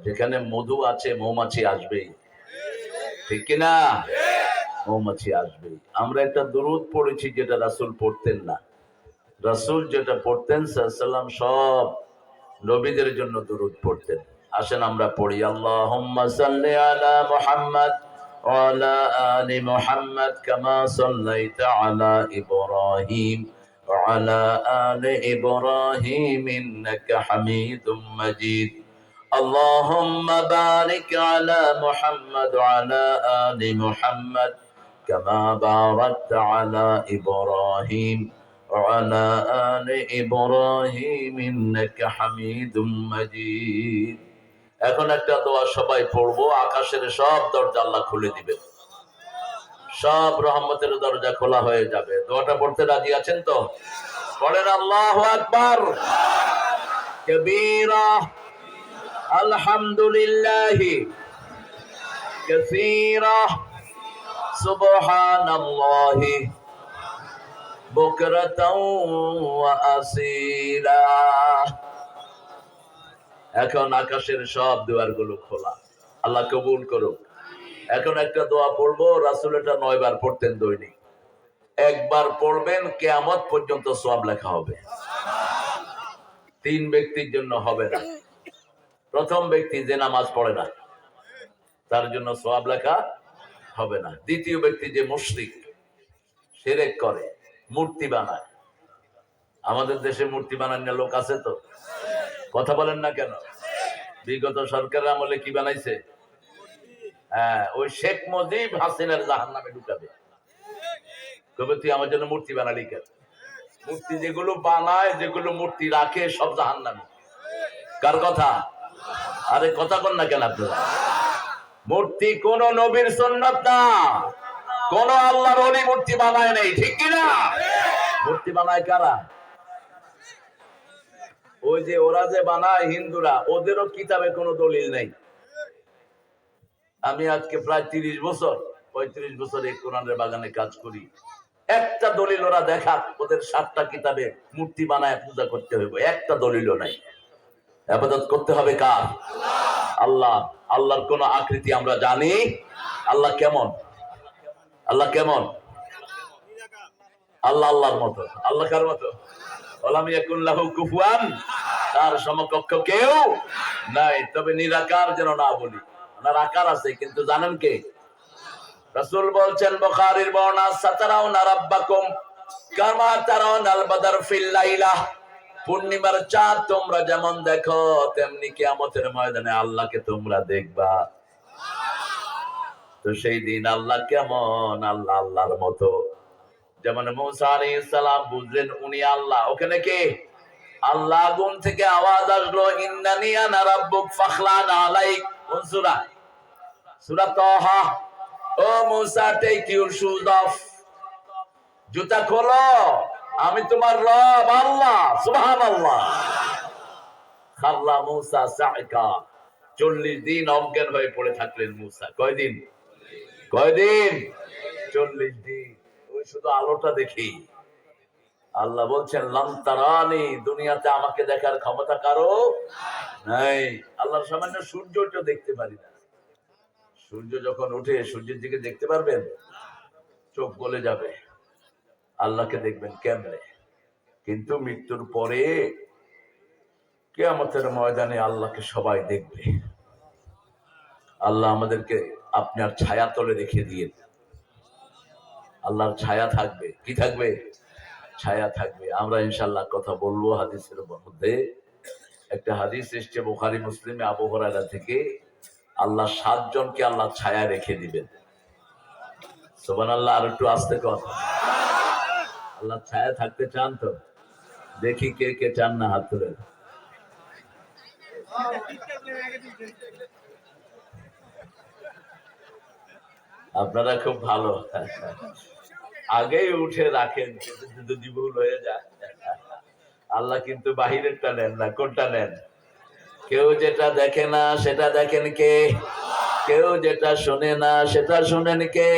যেখানে মধু আছে মৌমাছি আসবেই, ঠিক কিনা? মৌমাছি আসবেই। আমরা একটা দুরূদ পড়েছি যেটা রাসূল পড়তেন না। রাসূল যেটা পড়তেন সাল্লাল্লাহু আলাইহি ওয়াসাল্লাম সব নবীদের জন্য দুরূদ পড়তেন। আসেন আমরা পড়ি, আল্লাহুম্মা সাল্লি আলা মুহাম্মাদ ওয়া আলা আলি মুহাম্মাদ কামা সাল্লাইতা আলা ইব্রাহিম ওয়া আলা আলি ইব্রাহিম ইন্নাকা হামিদুম মাজিদ। আল্লাহুম্মা বারিক আলা মুহাম্মাদ ওয়া আলা আলি মুহাম্মাদ কামা বারাকতা আলা ইব্রাহিম وعلى آل إبراهيم إنك حميد مجيد। এখন একটা দোয়া সবাই পড়বো, আকাশের সব দরজা আল্লাহ খুলে দিবেন, সব রহমতের দরজা খোলা হয়ে যাবে। দোয়াটা পড়তে রাজি আছেন তো? পড়েন আল্লাহু আকবার কবীরা আলহামদুলিল্লাহি কাসীরা সুবহানাল্লাহি বুকরাতাও ওয়া আসীলা। এখন আকাশের সব দুয়ারগুলো খোলা, আল্লাহ কবুল করুক। এখন একটা দোয়া পড়বো, রাসূল এটা 9 বার পড়তেন দৈনিক। একবার পড়বেন, কিয়ামত পর্যন্ত সওয়াব লেখা হবে। 3 ব্যক্তির জন্য হবে না। প্রথম ব্যক্তি যে নামাজ পড়ে না, তার জন্য সওয়াব লেখা হবে না। দ্বিতীয় ব্যক্তি যে মুশরিক, শিরক করে, মূর্তি বানায়। আমাদের দেশে মূর্তি বানানোর লোক আছে তো? কথা বলেন না কেন? বিগত সরকারের আমলে কি বানাইছে? হ্যাঁ, ওই শেখ মুজিব হাসিনার জাহান্নামে ঢুকাবে। কবে তুই আমার জন্য মূর্তি বানালি কেন? মূর্তি যেগুলো বানায়, যেগুলো মূর্তি রাখে, সব জাহান্নামে। কার কথা? আরে কথা বল না কেন আপনারা? মূর্তি কোন নবীর সুন্নাত না, কোন আল্লাহর ওলি মূর্তি বানায় নাই, ঠিক কিনা? মূর্তি বানায় কারা? ওই যে ওরা যে বানায় হিন্দুরা, ওদেরও কিতাবে কোনো দলিল নেই। আমি আজকে প্রায় 35 বছর এই কোরআনের বাগানে কাজ করি। একটা দলিল ওরা দেখা, ওদের 7টা কিতাবে মূর্তি বানায় পূজা করতে হইব, একটা দলিলও নাই। ইবাদত করতে হবে কার? আল্লাহ। আল্লাহর কোন আকৃতি আমরা জানি? আল্লাহ কেমন? আল্লাহ কেমন? আল্লাহ আল্লাহর মতো। আল্লাহ কার মতো? ওয়ালাম ইয়াকুন লাহু কুফুয়ান, তার সমকক্ষ কেউ নাই। তবে নিরাকার যেন না বলি, ওনার আকার আছে, কিন্তু জানেন কে? রাসূল বলছেন বুখারীর বর্ণনা, সাতারাউনা রাব্বাকুম কামা তারাউনাল বাদর ফিল লাইলা। পূর্ণিমার চাঁদ তোমরা যেমন দেখো, তেমনি কিয়ামতের ময়দানে আল্লাহকে তোমরা দেখবা। তো সেই দিন আল্লাহ কেমন? আল্লাহ আল্লাহর মতো। যেমন মুসা আলাইহিস সালাম বুঝলেন উনি আল্লাহ, ওখানে কে? আল্লাহ। আগুন থেকে আওয়াজ আসলো, ইন্নানি আনা রাব্বুক ফাখলান আলাইক। কোন সূরা? সূরা তাহা। ও মুসা, টেক ইউর শুজ অফ, জুতা খোলো, আমি তোমার রব আল্লাহ। সুবহানাল্লাহ। খাল্লা মুসা সাইকা, 40 দিন অজ্ঞান হয়ে পড়ে থাকলেন মুসা। কয়দিন? 40 দিন। ওই শুধু আলোটা দেখি। আল্লাহ বলছেন লাম তারানি, দুনিয়াতে আমাকে দেখার ক্ষমতা কারো নাই। আল্লাহর সামান্য সূর্যটা দেখতে পারি না। সূর্য যখন ওঠে, সূর্যের দিকে দেখতে পারবেন? চোখ গলে যাবে। আল্লাহকে দেখবেন কেমনে? কিন্তু মৃত্যুর পরে কিয়ামতের ময়দানে আল্লাহকে সবাই দেখবে। আল্লাহ আমাদেরকে আপনার ছায়া তলে রেখে দিয়ে, আল্লাহর ছায়া থাকবে। কি থাকবে? ছায়া থাকবে। আমরা ইনশাআল্লাহ কথা বলবো হাদিসের মধ্যে। একটা হাদিস এসেছে বুখারী মুসলিমে, আবু হুরায়রা থেকে, আল্লাহ 7 জনকে আল্লাহ ছায়া রেখে দিবেন। সুবহানাল্লাহ। আর একটু আস্তে কথা। আল্লাহ ছায়া থাকতে চান তো? দেখি কে কে চান না, হাত তুলেন। আপনারা খুব ভালো, আগেই উঠে রাখেন, যদি ভুল হয়ে যায়। আল্লাহ কিন্তু বাহিরেরটা নেন না। কোনটা নেন? কেউ যেটা দেখে না সেটা দেখেন কে? কেউ যেটা শোনে না সেটা শোনেন কে?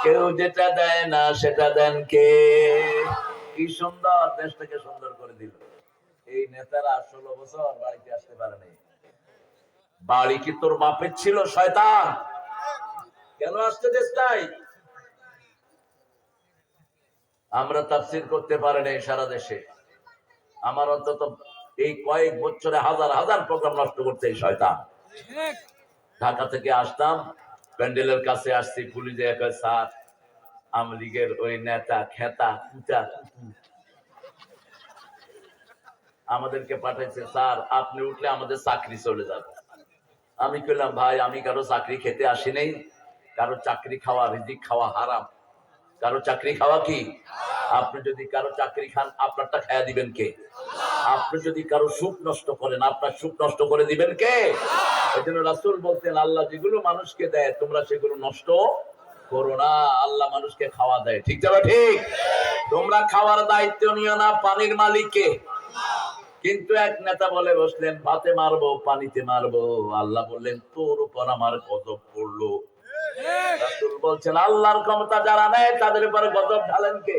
কেউ যেটা দেয় না সেটা দেন কে? কি সুন্দর, দেশটাকে সুন্দর করে দিল। এই নেতারা 16 বছর বাড়িতে আসতে পারেনি, বাড়ি কি তোর বাপের ছিল শয়তান? কেন আসতে দেশ নাই? আমরা তাফসীর করতে পারি নাই সারা দেশে। আমার অন্তত এই কয়েক বছরে হাজার হাজার প্রোগ্রাম নষ্ট করতে এই শয়তান। ঢাকা থেকে আসতাম, প্যান্ডেলের কাছে আসছি, পুলিশে একটা স্যার আওয়ামী লীগের ওই নেতা খেতা কুচা আমাদেরকে পাঠাইছে, স্যার আপনি উঠলে আমাদের চাকরি চলে যাবে। আমি কইলাম ভাই আমি কারো চাকরি খেতে আসি নাই, কারো চাকরি খাওয়া রিজিক খাওয়া হারাম, কারো চাকরি খাওয়া কি? আপনি যদি কারো চাকরি খান আপনারটা খায়া দিবেন কে? আপনি যদি কারো সুখ নষ্ট করেন আপনার সুখ নষ্ট করে দিবেন কে? এই জন্য রাসূল বলতেন আল্লাহ যেগুলো মানুষকে দেয় তোমরা সেগুলো নষ্ট করো না। আল্লাহ মানুষকে খাওয়া দেয়, ঠিক যাবে ঠিক? তোমরা খাওয়ার দায়িত্ব নিও না, পানির মালিককে। কিন্তু এক নেতা বলে বসলেন ভাতে মারবো পানিতে মারবো, আল্লাহ বললেন তোর উপর আমার গজব পড়লো। রাসূল বলছেন আল্লাহর ক্ষমতা যারা নেয় তাদের উপর গজব ঢালেন কে?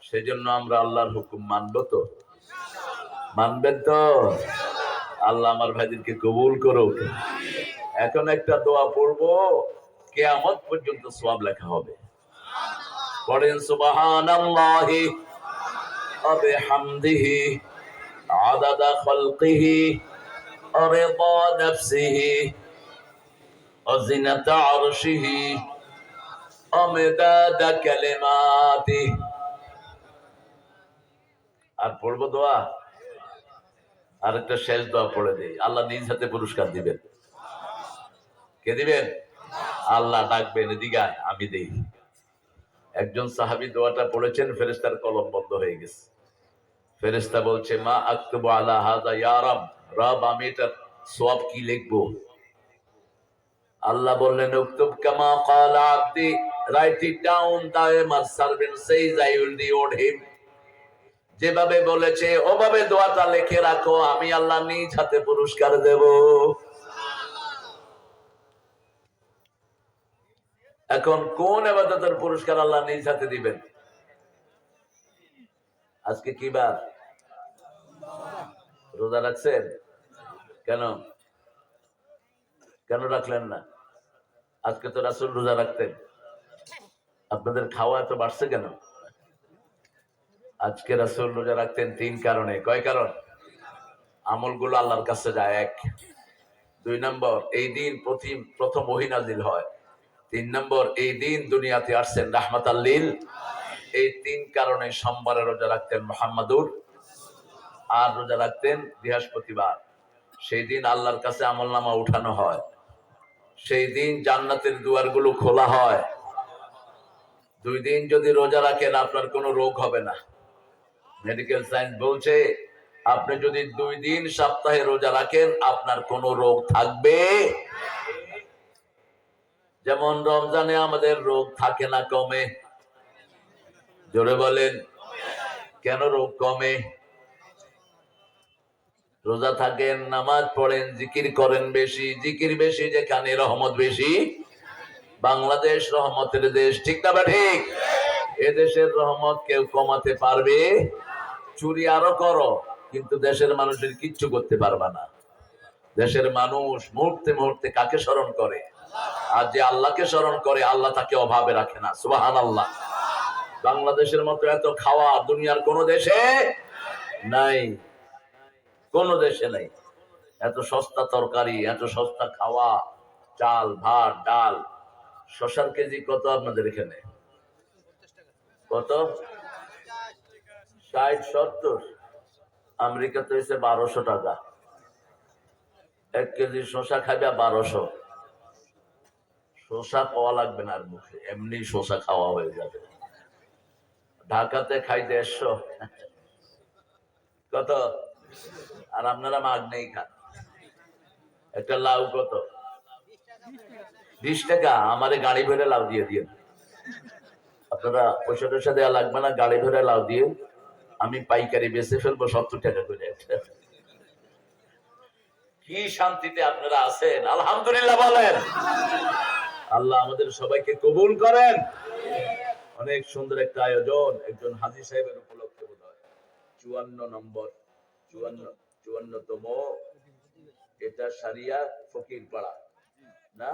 সেজন্য আমরা আল্লাহর হুকুম মানবো তো? মানবেন তো? আল্লাহ আমার ভাইদেরকে কবুল করুক। এখন একটা দোয়া পড়বো, কিয়ামত পর্যন্ত সওয়াব লেখা হবে। পড়েন সুবহানাল্লাহি ওয়া বিহামদিহি আদাদা খালকিহি ওয়া রিদা নাফসিহি ওয়া জিনাতা আরশিহি ওয়া মিদাদা কালিমাতিহি। আর পড়বো দোয়া, আর একটা শেষ দোয়া পড়ে দেই, আল্লাহ নিজ হাতে পুরস্কার দিবেন। কে দিবেন? আল্লাহ ডাকবেন এদিকে আমি দেই। একজন সাহাবী দোয়াটা পড়েছেন, ফেরেশতার কলম বন্ধ হয়ে গেছে। ফেরেশতা বলছে মা আকতুবু আলা হাযা ইয়া রব, রব আমি এটা সওয়াব কি লিখবো? আল্লাহ বললেন উকতুব কামা ক্বালা আবদি, write it down, my servant says I will reward him. যেভাবে বলেছে ওভাবে দোয়াটা লিখে রাখো, আমি আল্লাহ নিজ হাতে পুরস্কার দেব। এখন কোন ইবাদতের পুরস্কার আল্লাহ নিজ হাতে দিবেন? আজকে কি বার? রোজা রাখছেন? কেন কেন রাখলেন না? আজকে তো রাসূল রোজা রাখতেন, আপনাদের খাওয়া এত বাড়ছে কেন? আজকে রাসূল রোজা রাখতেন তিন কারণে। কয় কারণ? আমলগুলো আল্লাহর কাছে যায়, এক। দুই নম্বর, এই দিন প্রথম ওহী নাজিল হয়। তিন নম্বর, এই দিন দুনিয়াতে আসছেন রাহমাতাল লিল। এই তিন কারণে সোমবারে রোজা রাখতেন মুহাম্মাদুর, আর রোজা রাখতেন বৃহস্পতিবার। সেই দিন আল্লাহর কাছে আমলনামা উঠানো হয়, সেই দিন জান্নাতের দুয়ারগুলো খোলা হয়। দুই দিন যদি রোজা রাখেন আপনার কোনো রোগ হবে না। মেডিকেল সায়েন্স বলছে আপনি যদি 2 দিন সপ্তাহে রোজা রাখেন আপনার কোনো রোগ থাকবে। যেমন রমজানে আমাদের রোগ থাকে না, কমে। জোরে বলেন কেন রোগ কমে? রোজা থাকেন, নামাজ পড়েন, জিকির করেন বেশি, জিকির বেশি যেখানে রহমত বেশি। বাংলাদেশ রহমতের দেশ, ঠিক না বা ঠিক? এদেশের রহমত কেউ কমাতে পারবে? চুরি আরো করো কিন্তু দেশের মানুষের কিচ্ছু করতে পারবা না। দেশের মানুষ মুহূর্তে মুহূর্তে কাকে স্মরণ করে? আর যে আল্লাহকে স্মরণ করে আল্লাহ তাকে অভাবে রাখে না। সুবহানাল্লাহ। বাংলাদেশের মতো এত খাওয়া দুনিয়ার কোন দেশে নাই, কোন দেশে নাই। এত সস্তা তরকারি, এত সস্তা খাওয়া, চাল ভাত ডাল। শসার কেজি কত আপনাদের এখানে? কত? 60-70। আমেরিকাতে হয়েছে 1200 টাকা। 1 কেজি শসা খাবে 1200। শসা খাওয়া লাগবে না আর মুখে, এমনি শসা খাওয়া হয়ে যাবে। ঢাকাতে খাই 150। কত? আর আপনারা মাগ নেই খান। একটা লাউ কত? 20 টাকা। আমারে গাড়ি ভরে লাউ দিয়ে দিয়ে, আপনারা পয়সা টয়সা দেওয়া লাগবে না, গাড়ি ভরে লাউ দিয়ে আমি পাইকারি বেচে ফেলবো 70 টাকা করে। কি শান্তিতে আপনারা আছেন, আলহামদুলিল্লাহ বলেন। আল্লাহ আমাদের সবাইকে কবুল করেন। অনেক সুন্দর একটা আয়োজন, একজন হাজী সাহেবের উপলক্ষে বোধ হয় 54 নম্বর 54তম এটা সারিয়া ফকির পাড়া না?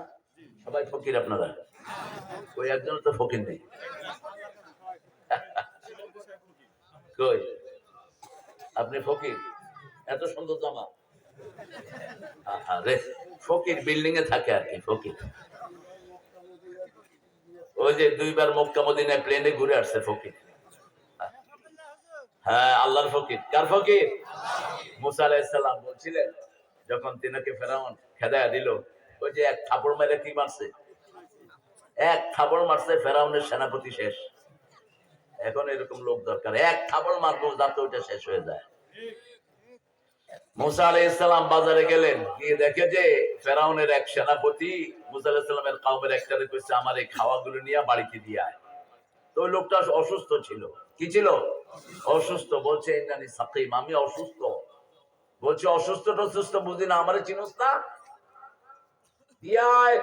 সবাই ফকির আপনারা? ওই একজন তো ফকির নেই। কই আপনি ফকির? এত সুন্দর জামা। আরে ফকির বিল্ডিং এ থাকে আর কি ফকির। ওই যে 2 বার মক্কা মদিনায় প্লেনে ঘুরে আসছে ফকির। হ্যাঁ আল্লাহর ফকির। কার ফকির? মুসা আলাইহিস সালাম বলছিলেন যখন তিনাকে ফেরাউন খেদায়া দিল, ওই যে এক থাপড় মেরে কি মারছে? এক থাপড় মারছে, ফেরাউনের সেনাপতি শেষ। এখন এরকম লোক দরকার, এক থাপড় মারবো যাতে ওইটা শেষ হয়ে যায়। মুসা আলাইহিস সালাম বাজারে গেলেন, গিয়ে দেখে যে ফেরাউনের এক সেনাপতি মুসা আলাইহিস সালামের কওমের একটারে কইছে আমার এই খাওয়াগুলো নিয়ে বাড়িতে দিয়ে আয়। তো ওই লোকটা অসুস্থ ছিল। কি ছিল? অসুস্থ। বলছে ইন্নানি সাকিম, আমি অসুস্থ। বলছে অসুস্থ টসুস্থ বুঝি না, আমারে চিনোস না? দিয়ে আয়।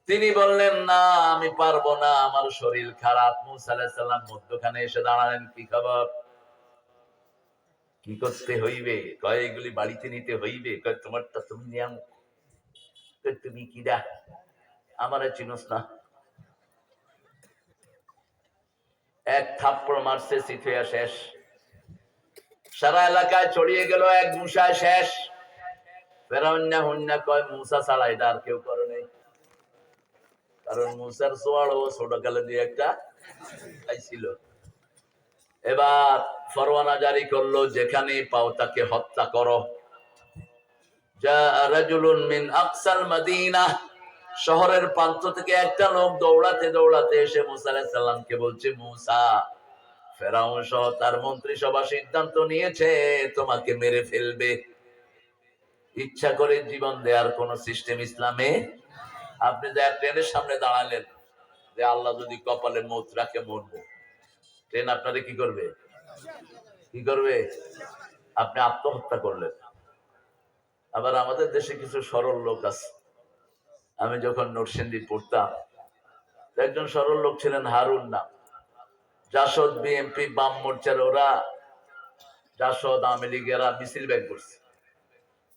তিনি বললেন না আমি পারবো না, আমার শরীর খারাপ। মুসা আলাইহিস সালাম মধ্যখানে এসে দাঁড়ালেন, কি খবর? কি করতে হইবে? কয় এগুলি বাড়িতে নিতে হইবে। কয় তোমারটা তুমি নিয়াম। তুমি কিরা? আমারে চিনোস না? এক থাপ্পড় মারছে, সিথিয়া শেষ। সারা এলাকায় ছড়িয়ে গেল, এক মুসায় শেষ। ফেরাউন হুন্না কয় মুসা ছাড়া এটা আর কেউ করে নাই। কারণ মুসার সোয়াল ও ছোটকালে দিয়ে একটা খাইছিল। এবার ফরমানা জারি করলো, যেখানে পাও তাকে হত্যা করো। শহরের প্রান্ত থেকে একটা লোক দৌড়াতে দৌড়াতে এসে মুসা আলাইহিস সালামকে বলছে, মুসা ফেরাউন সহ তার মন্ত্রিসভা সিদ্ধান্ত নিয়েছে তোমাকে মেরে ফেলবে। ইচ্ছা করে জীবন দেওয়ার কোন সিস্টেম ইসলামে। আপনি যা ট্রেনের সামনে দাঁড়ালেন যে আল্লাহ যদি কপালে মৌত রাখে মরবো, ট্রেন আপনারে কি করবে? কি করবে? আপনি আত্মহত্যা করলেন। আবার আমাদের দেশে কিছু সরল লোক আছে। আমি যখন নরসিংদী পড়তাম, একজন সরল লোক ছিলেন হারুন নাম। জাসদ বিএনপি বাম মোর্চার ওরা জাসদ আওয়ামী লীগেরা মিছিল বের করছে।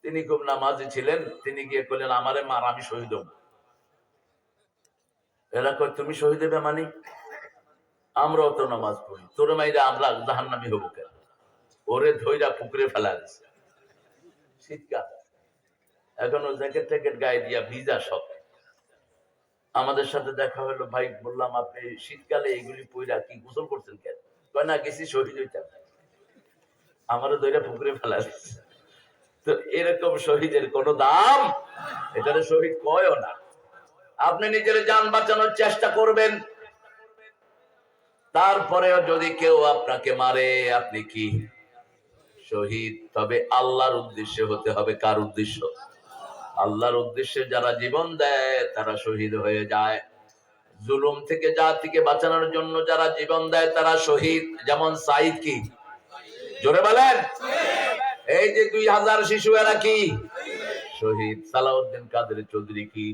তিনি খুব নামাজি ছিলেন, তিনি গিয়ে বললেন আমারে মার, আমি শহীদ হব। এরা কয় তুমি শহীদ হবে মানে? আমরাও তো নামাজ পড়ি, তোর মাইরা আমরা জাহান্নামী হবো কেন? ওরে ধইরা পুকুরে ফেলা গেছে। শীতকাল, এখনো জ্যাকেট ট্যাকেট গায়ে দিয়া ভিজা সব। আমাদের সাথে দেখা হলো, ভাই বললাম আপনি শীতকালে এগুলি পইরা কি গোসল করছেন কেন? কয় না গেছি শহীদ হইতাম। আমারও ধইরা পুকুরে ফেলা গেছে। তো এরকম শহীদের কোন দাম? এটারে শহীদ কয়ও না। আপনি নিজের জান বাঁচানোর চেষ্টা করবেন, তারপরেও যদি কেউ আপনাকে মারে আপনি কি? শহীদ। তবে আল্লাহর উদ্দেশ্যে হতে হবে। কার উদ্দেশ্য? আল্লাহর উদ্দেশ্যে যারা জীবন দেয় তারা শহীদ হয়ে যায়। জুলুম থেকে জাতিকে বাঁচানোর জন্য যারা জীবন দেয় তারা শহীদ। যেমন সাইদ কি? জোরে বলেন। এই যে 2000 শিশু এরা কি? শহীদ। সালাউদ্দিন কাদের চৌধুরী কি?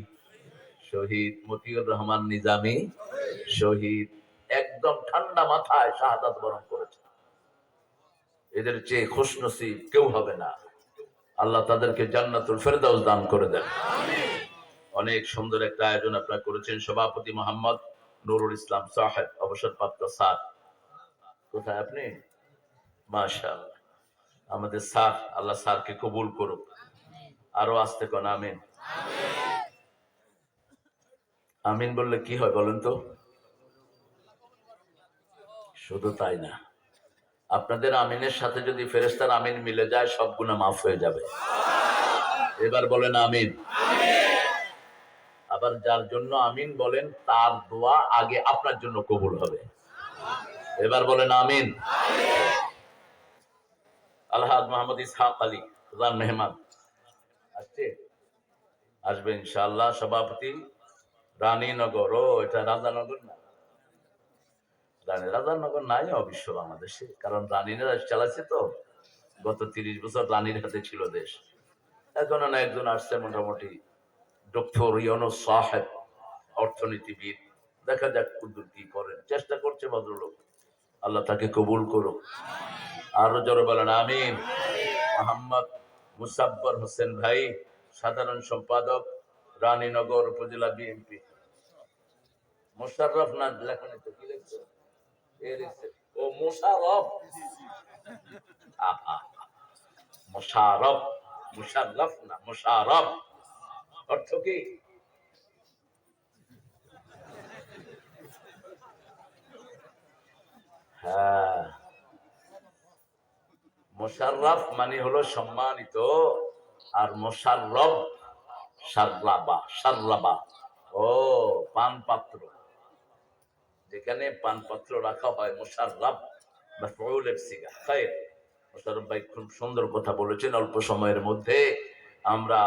শহীদ। মতিউর রহমান নিজামী শহীদ। একদম ঠান্ডা মাথায় শাহাদাত বরণ করেছে। এদের চেয়ে খুশনসিব কেউ হবে না। আল্লাহ তাদেরকে জান্নাতুল ফেরদাউস দান করে দেন। অনেক সুন্দর একটা আয়োজন আপনারা করেছেন। সভাপতি মোহাম্মদ নুরুল ইসলাম সাহেব, অবসরপ্রাপ্ত স্যার। কোথায় আপনি? মাশাআল্লাহ, আমাদের স্যার। আল্লাহ স্যারকে কবুল করুক। আরো আসতে কোন আমিন। আমিন বললে কি হয় বলেন তো? শুধু তাই না, আপনাদের আমিনের সাথে যদি ফেরেশতার আমিন মিলে যায় সব গুনাহ মাফ হয়ে যাবে। এবার বলেন আমিন। আবার যার জন্য আমিন বলেন তার দোয়া আগে আপনার জন্য কবুল হবে। এবার বলেন আমিন। আলহাজ মোহাম্মদ ইসহাক আলী প্রধান মেহমান আসছে, আসবে ইনশাআল্লাহ। সভাপতি রানীনগর। ও এটা রাজানগর না? রাজানগর নাই অবশ্য বাংলাদেশে, কারণ রানীরা চালাচ্ছে তো। গত 30 বছর রানীর হাতে ছিল দেশ। এখন না একজন আসছে মোটামুটি, ডক্টর ইউনূস সাহেব, অর্থনীতিবিদ। দেখা যাক কুদুর কি করেন, চেষ্টা করছে ভদ্রলোক। আল্লাহ তাকে কবুল করুক। আরো জোরে বলেন আমিন। মোহাম্মদ মুসাব্বর হোসেন ভাই, সাধারণ সম্পাদক, রানীনগর উপজেলা বিএনপি। মোশাররফ না লেখনি তো, কি লিখছো? ও মোশাররফ, মোশাররফ, মুশাররফ না, মোশাররফ। অর্থ কি? হ্যাঁ, মোশাররফ মানে হলো সম্মানিত, আর মোশাররফ সারলাবা, সারলাবা ও পান পাত্র, যেখানে পান পাত্র রাখা হয়। মোশাররফ মাফউলের সিগা খায়র। মোশাররফ ভাই খুব সুন্দর কথা বলেছেন। অল্প সময়ের মধ্যে আমরা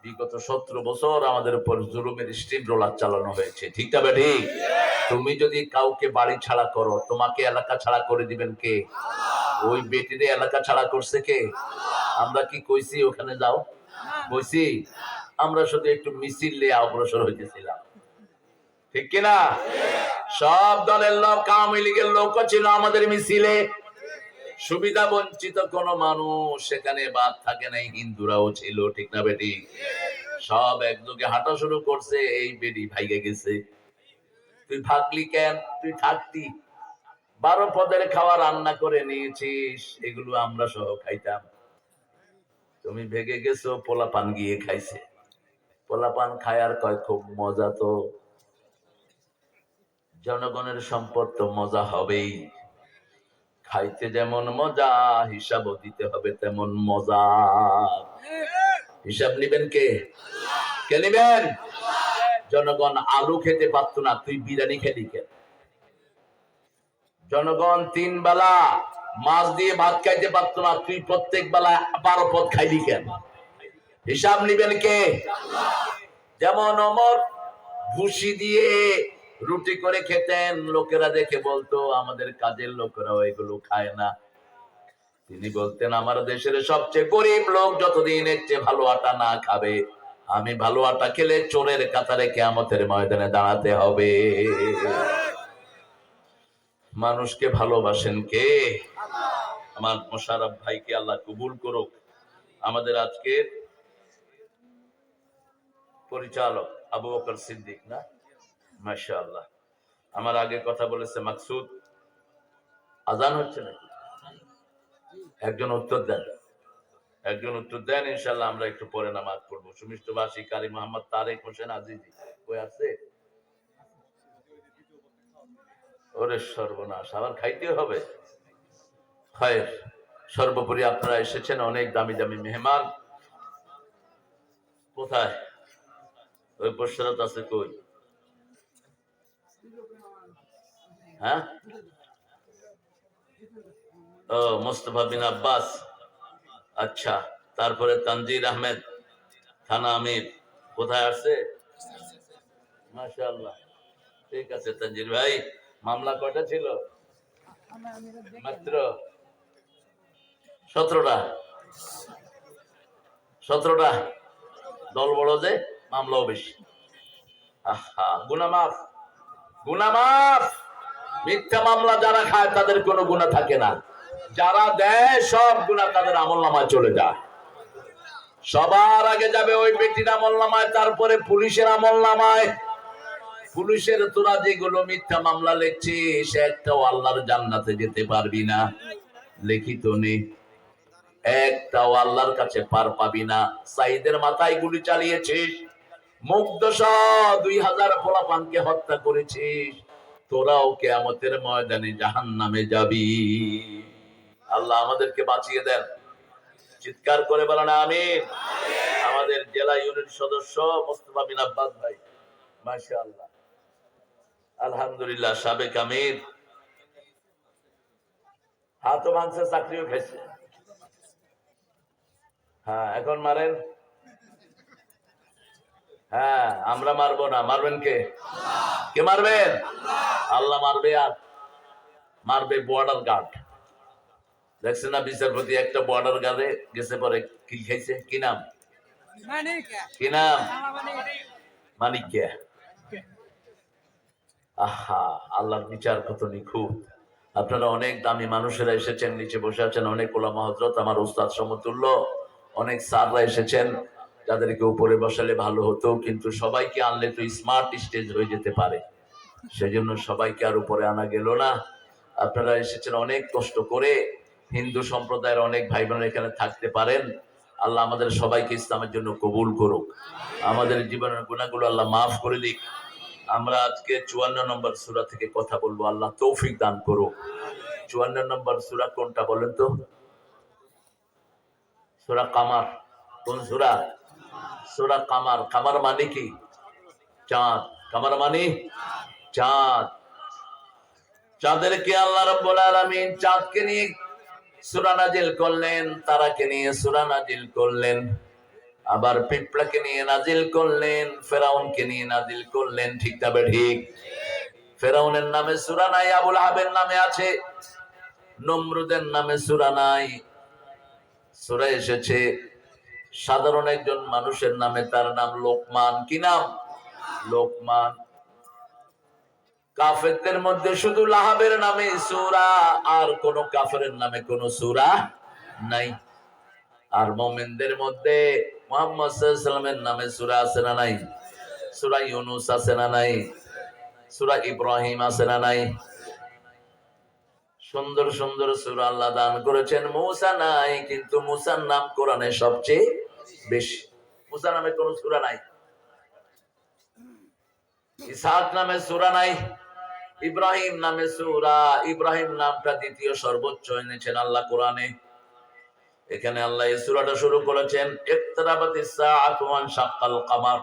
বিগত 17 বছর আমাদের উপর জুলুমের স্টিম রোলার চালানো হয়েছে, ঠিক না বেঠি? তুমি যদি কাউকে বাড়ি ছাড়া করো, তোমাকে এলাকা ছাড়া করে দিবেন কে? ওই বেটিরে এলাকা ছাড়া করছে কে? আমরা কি কইছি ওখানে যাও? কইছি? আমরা শুধু একটু মিছিল নিয়ে অগ্রসর হইতেছিলাম, ঠিক কিনা? সব দলের লোক, আওয়ামী লীগের লোকও ছিল আমাদের মিছিলে। সুবিধা বঞ্চিত কোন মানুষ সেখানে বাদ থাকে নাই, হিন্দুরাও ছিল, ঠিক না বেটি? সব একযোগে হাঁটা শুরু করছে, এই বেটি ভাইগে গেছে। তুই ভাগলি কেন? তুই থাকতি। 12 পদের খাওয়া রান্না করে নিয়েছিস, এগুলো আমরা সহ খাইতাম। তুমি ভেগে গেছো, পোলাপান গিয়ে খাইছে। পোলাপান খায় আর কয় খুব মজা। তো জনগণের সম্পদ তো মজা হবেই, খাইতে যেমন মজা, হিসাবও দিতে হবে তেমন মজা। হিসাব নিবেন কে? কে নিবেন? জনগণ আলু খেতে পারতো না, তুই বিরিয়ানি খেলি কেন? জনগণ 3 বেলা মাছ দিয়ে ভাত খাইতে পারতো না, তুই প্রত্যেক বেলা 12 পদ খাইলি কেন? হিসাব নিবেন কে? যেমন ওমর ভুসি দিয়ে রুটি করে খেতেন, লোকেরা দেখে বলতো আমাদের কাজের লোকেরাও এগুলো খায় না। তিনি বলতেন আমার দেশের সবচেয়ে গরিব লোক যতদিন এর চেয়ে ভালো আটা না খাবে, আমি ভালো আটা খেলে চোরের কাতারে কিয়ামতের ময়দানে দাঁড়াতে হবে। মানুষকে ভালোবাসেন কে? আমার মোশাররফ ভাইকে আল্লাহ কবুল করুক। আমাদের আজকের পরিচালক আবু বকর সিদ্দিক না, মাশাআল্লাহ। আমার আগে কথা বলেছে মাকসুদ। আজান হচ্ছে নাকি? একজন উত্তর দেন, একজন উত্তর দেন, ইনশাআল্লাহ আমরা একটু পরে নামাজ পড়বো। সুমিষ্টভাষী কারি মোহাম্মদ তারেক হোসেন আজিজি কই আছে? ওরে সর্বনাশ, আবার খাইতে হবে। খায়ের। সর্বোপরি আপনারা এসেছেন, অনেক দামি দামি মেহমান। কোথায় ওই বসরাত আছে? কই? হ্যাঁ, ও মোস্তফা বিন আব্বাস, আচ্ছা। তারপরে তানজির আহমেদ থানা আমির কোথায় আসছে? মাশাআল্লাহ, ঠিক আছে তানজির ভাই। মামলা কয়টা ছিল? মাত্র 17টা। 17টা। দল বড় যে মামলাও বেশি। আহা, গুনাহ মাফ, গুনাহ মাফ। মিথ্যা মামলা যারা খায় তাদের কোনো গুনাহ থাকে না, যারা দেয় সব গুনাহ তাদের আমলনামায় চলে যায়। সবার আগে যাবে ওই ব্যক্তির আমলনামায়, তারপরে পুলিশের আমলনামায়। পুলিশের তোরা যেগুলো মিথ্যা মামলা লিখছিস, একটাও আল্লাহর জান্নাতে যেতে পারবি না, লিখিত নেই। একটাও আল্লাহর কাছে পার পাবি না। সাইদের মাথায় গুলি চালিয়েছিস, মুগ্ধসহ 2000 পোলাপানকে হত্যা করেছিস, তোরাও কিয়ামতের ময়দানে জাহান্নামে যাবি। আল্লাহ আমাদেরকে বাঁচিয়ে দেন। চিৎকার করে বলেন আমিন। আমাদের জেলা ইউনিট সদস্য মোস্তফা বিন আব্বাস ভাই, মাশাআল্লাহ, আলহামদুলিল্লাহ, সাবেক আমির, হাতও ভাঙছে, চাকরিও খাইছে। হ্যাঁ, এখন মারেন। হ্যাঁ, আমরা মারবো না, মারবেন কে? কে মারবেন? আল্লাহ মারবে। আর মারবে বর্ডার গার্ড। দেখছেন না বিচারপতি একটা বর্ডার গার্ডে গেছে, পরে কি খাইছে? কি নাম? কি নাম? মানিক। আহা, আল্লাহর বিচার কত নিখুঁত। আপনারা অনেক দামি মানুষেরা এসেছেন, নিচে বসে আছেন অনেক ওলামা হযরত, আমার উস্তাদ সমতুল্য, অনেক স্যাররা এসেছেন, যাদেরকে উপরে বসালে ভালো হতো, কিন্তু সবাইকে আনলে তো স্মার্ট স্টেজ হয়ে যেতে পারে, সেজন্য সবাইকে আর উপরে আনা গেল না। আপনারা এসেছেন অনেক কষ্ট করে, হিন্দু সম্প্রদায়ের অনেক ভাই বোন এখানে থাকতে পারেন। আল্লাহ আমাদের সবাইকে ইসলামের জন্য কবুল করুক, আমাদের জীবনের গুনাহগুলো আল্লাহ মাফ করে দিক। আমরা আজকে 54 নম্বর সূরা থেকে কথা বলবো, আল্লাহ তৌফিক দান করুক। 54 নম্বর সূরা কোনটা বলেন তো? সূরা কামার। কোন সূরা? সূরা কামার। কামার মানে কি? চাঁদ। কামার মানে চাঁদ। চাঁদেরকে আল্লাহ রাব্বুল আলামিন চাঁদকে নিয়ে সূরা নাজিল করলেন, তারাকে নিয়ে সূরা নাজিল করলেন, আবার পিঁপড়াকে নিয়ে নাজিল করলেন, ফেরাউনকে নিয়ে নাজিল করলেন। ঠিক তবে ঠিক? ফেরাউনের নামে সূরা নাই, আবুল আহাবের নামে আছে, নমরুদের নামে সূরা নাই। সূরা এসেছে সাধারণ একজন মানুষের নামে, তার নাম লোকমান। কি নাম? লোকমান। কাফেরদের মধ্যে শুধু লাহাবের নামে সূরা, আর কোন কাফেরের নামে কোন সূরা নাই। আর মুমিনদের মধ্যে মুহাম্মদ সাল্লাল্লাহু আলাইহি ওয়াসাল্লামের নামে সূরা আছে না নাই? সূরা ইউনূস আছে না নাই? সূরা ইব্রাহিম আছে না নাই? সুন্দর সুন্দর সূরা আল্লাহ দান করেছেন। মূসা নাই, কিন্তু মূসার নাম কোরআনে সবচেয়ে বেশি। মূসা নামে কোন সূরা নাই। ইসহাক নামে সূরা নাই। ইব্রাহিম নামে সূরা, ইব্রাহিম নামটা দ্বিতীয় সর্বোচ্চ এনেছেন আল্লাহ কোরআনে। এখানে আল্লাহ এই সূরাটা শুরু করেছেন ইকতারাবাতিস সাআতু ওয়ান শাক্কাল কামার।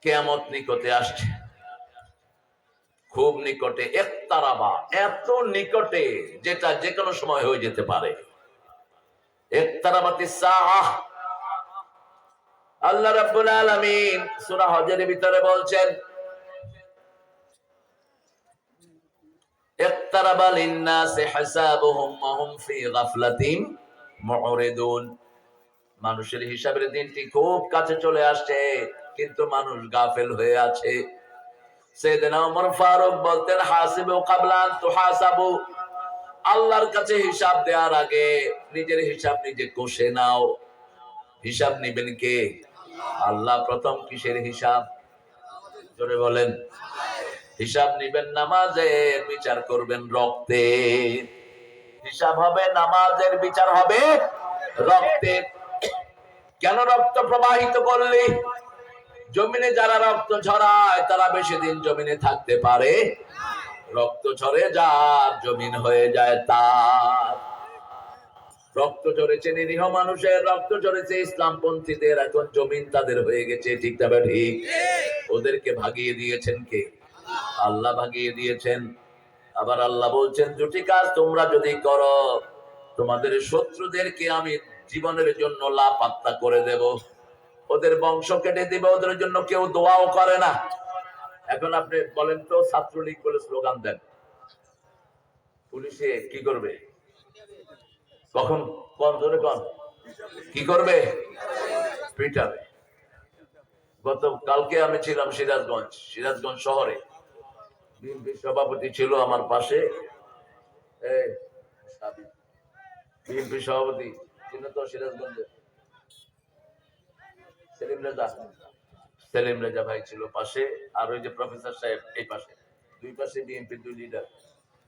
কিয়ামত নিকটে আসছে, খুব নিকটে। ইকতারাবা, এত নিকটে যেটা যে কোনো সময় হয়ে যেতে পারে। ইকতারাবাতিস সাআহ। আল্লাহ রাব্বুল আলামিন সূরা হজের ভিতরে বলছেন ইকতারাবা লিন-নাসি হিসাবুহুম ওয়া হুম ফি গাফলাতিন মুরিদুন। মানুষের হিসাবের দিনটি খুব কাছে চলে আসছে, কিন্তু মানুষ গাফেল হয়ে আছে। সাইয়েদনা ওমর ফারুক বলতেন হাসিবু ক্বাবলা আন তুহাসাবু। আল্লাহর কাছে হিসাব দেওয়ার আগে নিজের হিসাব নিজে কষে নাও। হিসাব নেবেন কে? আল্লাহ। প্রথম কিসের হিসাব? জোরে বলেন। হিসাব নিবেন নামাজের, বিচার করবেন রক্তের। হিসাব হবে নামাজের, বিচার হবে রক্তের। কেন রক্ত প্রবাহিত করলি? জমিনে যারা রক্ত ঝরায় তারা বেশি দিন জমিনে থাকতে পারে। রক্ত ঝরে যার, জমিন হয়ে যায় তার। রক্ত ঝরেছে নিরীহ মানুষের, রক্ত ঝরেছে ইসলামপন্থীদের, এখন জমিন তাদের হয়ে গেছে। ঠিক তবে ঠিক? ওদেরকে ভাগিয়ে দিয়েছেন কে? আল্লাহ ভাগিয়ে দিয়েছেন। আবার আল্লাহ বলছেন দুটি কাজ তোমরা যদি করো, তোমাদের শত্রুদেরকে আমি জীবনের জন্য লাপাত্তা করে দেব, ওদের বংশ কেটে দেবে, ওদের জন্য কেউ দোয়াও করে না। এখন আপনি বলেন তো, ছাত্রলীগ বলে স্লোগান দেন, পুলিশে কি করবে? কখন কোন ধরে কোন কি করবে? পিটাবে। গত কালকে আমি ছিলাম সিরাজগঞ্জ শহরে। বিএনপি সভাপতি ছিল আমার পাশে, বিএনপি সভাপতি ছিল তো সিরাজগঞ্জে, সেলিম রেজা ভাই ছিল পাশে, আর ওই যে প্রফেসর সাহেব এই পাশে। দুই পাশে বিএনপি দুই লিডার,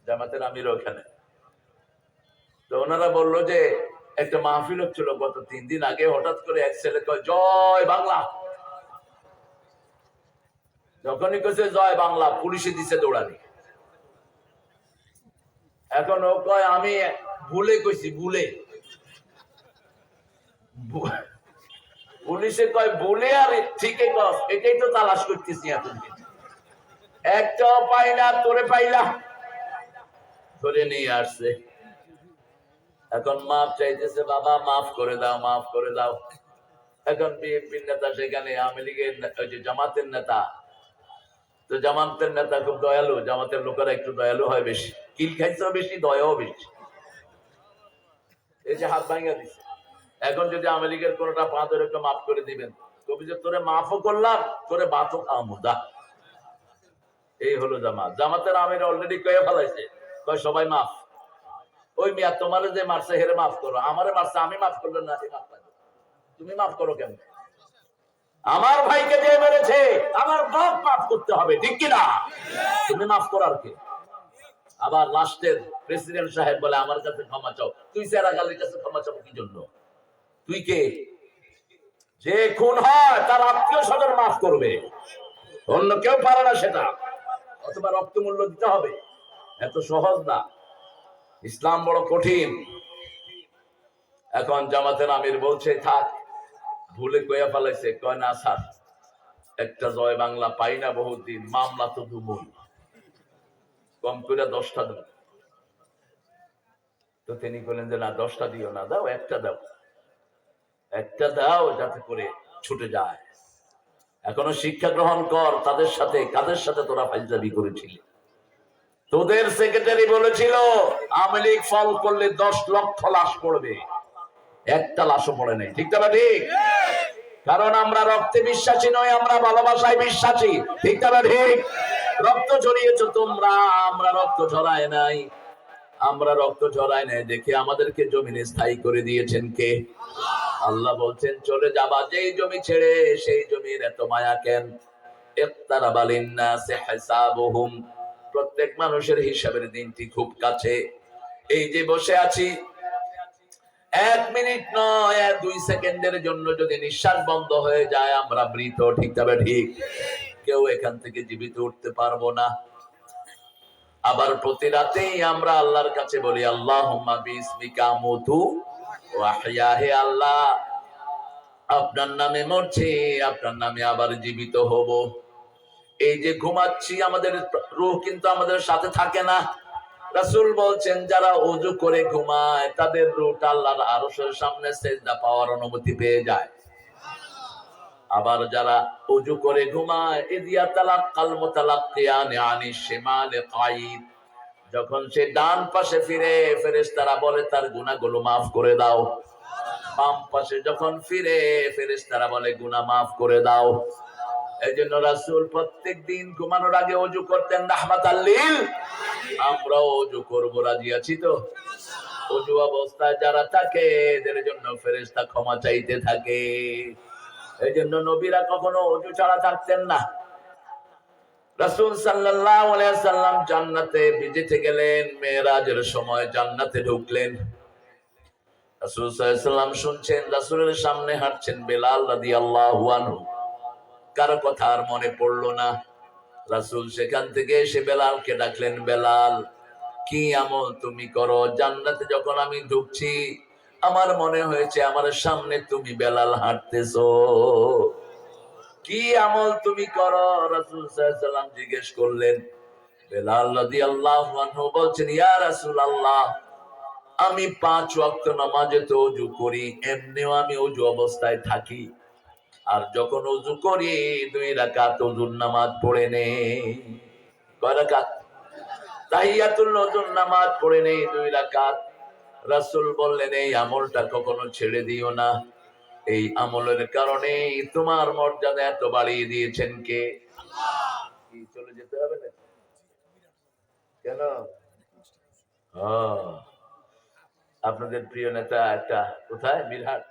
জামাতের আমির ওখানে। তো ওনারা বললো যে একটা মাহফিল হচ্ছিল গত 3 দিন আগে, হঠাৎ করে এক ছেলে কয় জয় বাংলা। যখনই কেছে জয় বাংলা, পুলিশে দিছে দৌড়ানি। এখন ও কয় আমি ভুলে কইছি, ভুলে। পুলিশে কয় বলে, আর ঠিকই কর, এটাই তো তালাশ করতেছি এখন। একটাও পাই না, তোরে পাইলা, ধরে নিয়ে আসছে। এখন মাফ চাইতেছে, বাবা মাফ করে দাও, মাফ করে দাও। এখন বিএনপির নেতা সেখানে, আওয়ামী লীগের ওই যে জামাতের নেতা, তো জামাতের নেতা খুব দয়ালু, জামাতের লোকেরা একটু দয়ালু হয় বেশি, কিল খাইছেও বেশি, দয়াও বেশি। এই যে হাত ভাঙা দিচ্ছে। এখন যদি আওয়ামী লীগের কোনটা পা ধরে একটু মাফ করে দিবেন, কবি যে তোরে মাফও করলাম, তোরে বাতও খাওয়ামুদা। এই হলো জামাত। জামাতের আমির অলরেডি কয়ে ফেলাইছে, কয় সবাই মাফ। ওই মিয়া তোমার যে মারছে হেরে মাফ করো, আমারে মারছে আমি মাফ করলে না মাফ পাবো, তুমি মাফ করো কেন? আমার ভাইকে যে মেরেছে আমার বাপ মাফ করতে হবে, ঠিক কিনা? তুমি মাফ করার কে? আবার লাস্টের প্রেসিডেন্ট সাহেব বলে আমার কাছে ক্ষমা চাও। তুই সেরাগালির কাছে ক্ষমা চাও কি জন্য? তুই কে? যে খুন হয় তার আত্মীয় স্বজন মাফ করবে, অন্য কেউ পারে না সেটা, অথবা রক্ত মূল্য দিতে হবে। এত সহজ না, ইসলাম বড় কঠিন। এখন জামাতের আমির বলছে থাক, ভুলে কইয়া ফেলাইছে, কয় না স্যার একটা জয় বাংলা পাই না বহুদিন, মামলা তো দুমুল, কম করে 10টা দেব। তো তিনি বললেন যে না 10টা দিও না, দাও একটা দাও, একটা দাও যাতে করে ছুটে যায়। এখনো শিক্ষা গ্রহণ কর তাদের সাথে, কাদের সাথে তোরা ফাইজলামি করেছিলি। তোদের সেক্রেটারি বলেছিল আওয়ামী লীগ ফল করলে 10 লক্ষ লাশ পড়বে, একটা লাশও পড়ে নাই, ঠিক না ঠিক? কারণ আমরা রক্তে বিশ্বাসী নই, আমরা ভালোবাসায় বিশ্বাসী, ঠিক না ঠিক? রক্ত ঝরিয়েছ তোমরা, আমরা রক্ত ঝরায় নাই। আমরা রক্ত ঝরায় নাই দেখে আমাদেরকে জমিনে স্থায়ী করে দিয়েছেন কে? আল্লাহ বলছেন চলে যাবা যেই জমি ছেড়ে, সেই জমির এত মায়া কেন? ইক্তারাবা লিন-নাসি হিসাবুহুম, প্রত্যেক মানুষের হিসাবের দিনটি খুব কাছে। এই যে বসে আছি, 1 মিনিট নয় 2 সেকেন্ডের জন্য যদি নিঃশ্বাস বন্ধ হয়ে যায় আমরা মৃত, ঠিক তবে ঠিক? কেউ এখান থেকে জীবিত উঠতে পারবো না। আবার প্রতি রাতেই আমরা আল্লাহর কাছে বলি আল্লাহুম্মা বিসমিকা আমুতু ওয়া আহইয়া, হে আল্লাহ আপনার নামে মরছি, আপনার নামে আবার জীবিত হব। এই যে ঘুমাচ্ছি আমাদের রূহ কিন্তু আমাদের সাথে থাকে না। রাসূল বলছেন যারা ওযু করে ঘুমায় তাদের রূহটা আল্লাহর আরশের সামনে সিজদা পাওয়ার অনুমতি পেয়ে যায়। আবার যারা ওযু করে ঘুমায় ইদিয়া তালাক্কাল মুতালাক্কিয়ানি আনিশ শিমালি কাঈদ, যখন সে ডান পাশে ফিরে ফেরেশতারা বলে তার গুনাহগুলো maaf করে দাও। বাম পাশে যখন ফিরে ফেরেশতারা বলে গুনাহ maaf করে দাও। এইজন্য রাসূল প্রত্যেকদিন ঘুমানোর আগে ওযু করতেন রাহমাতাল লিল। আমরাও ওযু করব, রাজি আছি তো? ওযু অবস্থায় যারা থাকে এদের জন্য ফেরেশতা ক্ষমা চাইতে থাকে। এইজন্য নবীরা কখনো ওযু ছাড়া থাকতেন না। রাসূল সাল্লাল্লাহু আলাইহি সাল্লাম জান্নাতে ভিজিটে গেলেন, মেরাজের সময় জান্নাতে ঢুকলেন। রাসূল সাল্লাল্লাহু আলাইহি সাল্লাম শুনছেন, রাসূলের সামনে হাঁটছেন বেলাল রাদিয়াল্লাহু আনহু। কার কথা আর মনে পড়লো না। রাসূল সেখান থেকে এসে বেলালকে ডাকলেন, বেলাল কি আমল তুমি করো? জান্নাতে যখন আমি ঢুকছি আমার মনে হয়েছে আমার সামনে তুমি বেলাল হাঁটতেছো, কি আমল তুমি করো? রাসূল সাল্লাল্লাহু আলাইহি সাল্লাম জিজ্ঞেস করলেন। বেলাল রাদিয়াল্লাহু আনহু বলছেন, ইয়া রাসূলুল্লাহ আমি 5 ওয়াক্ত নামাজে তো ওযু করি, এমনিও আমি ওযু অবস্থায় থাকি, আর যখন ওযু করি 2 রাকাত ওযুর নামাজ পড়ে নেই। কয় রাকাত? তাহিয়াতুল ওযুর নামাজ পড়ে নেই 2 রাকাত। রাসূল বললেন এই আমলটা কখনো ছেড়ে দিও না, এই আমলের কারণে তোমার মর্যাদা এত বাড়িয়ে দিয়েছেন কে? আল্লাহ। কি চলে যেতে হবে না কেন? আপনাদের প্রিয় নেতা একটা কোথায়, মিরহাট,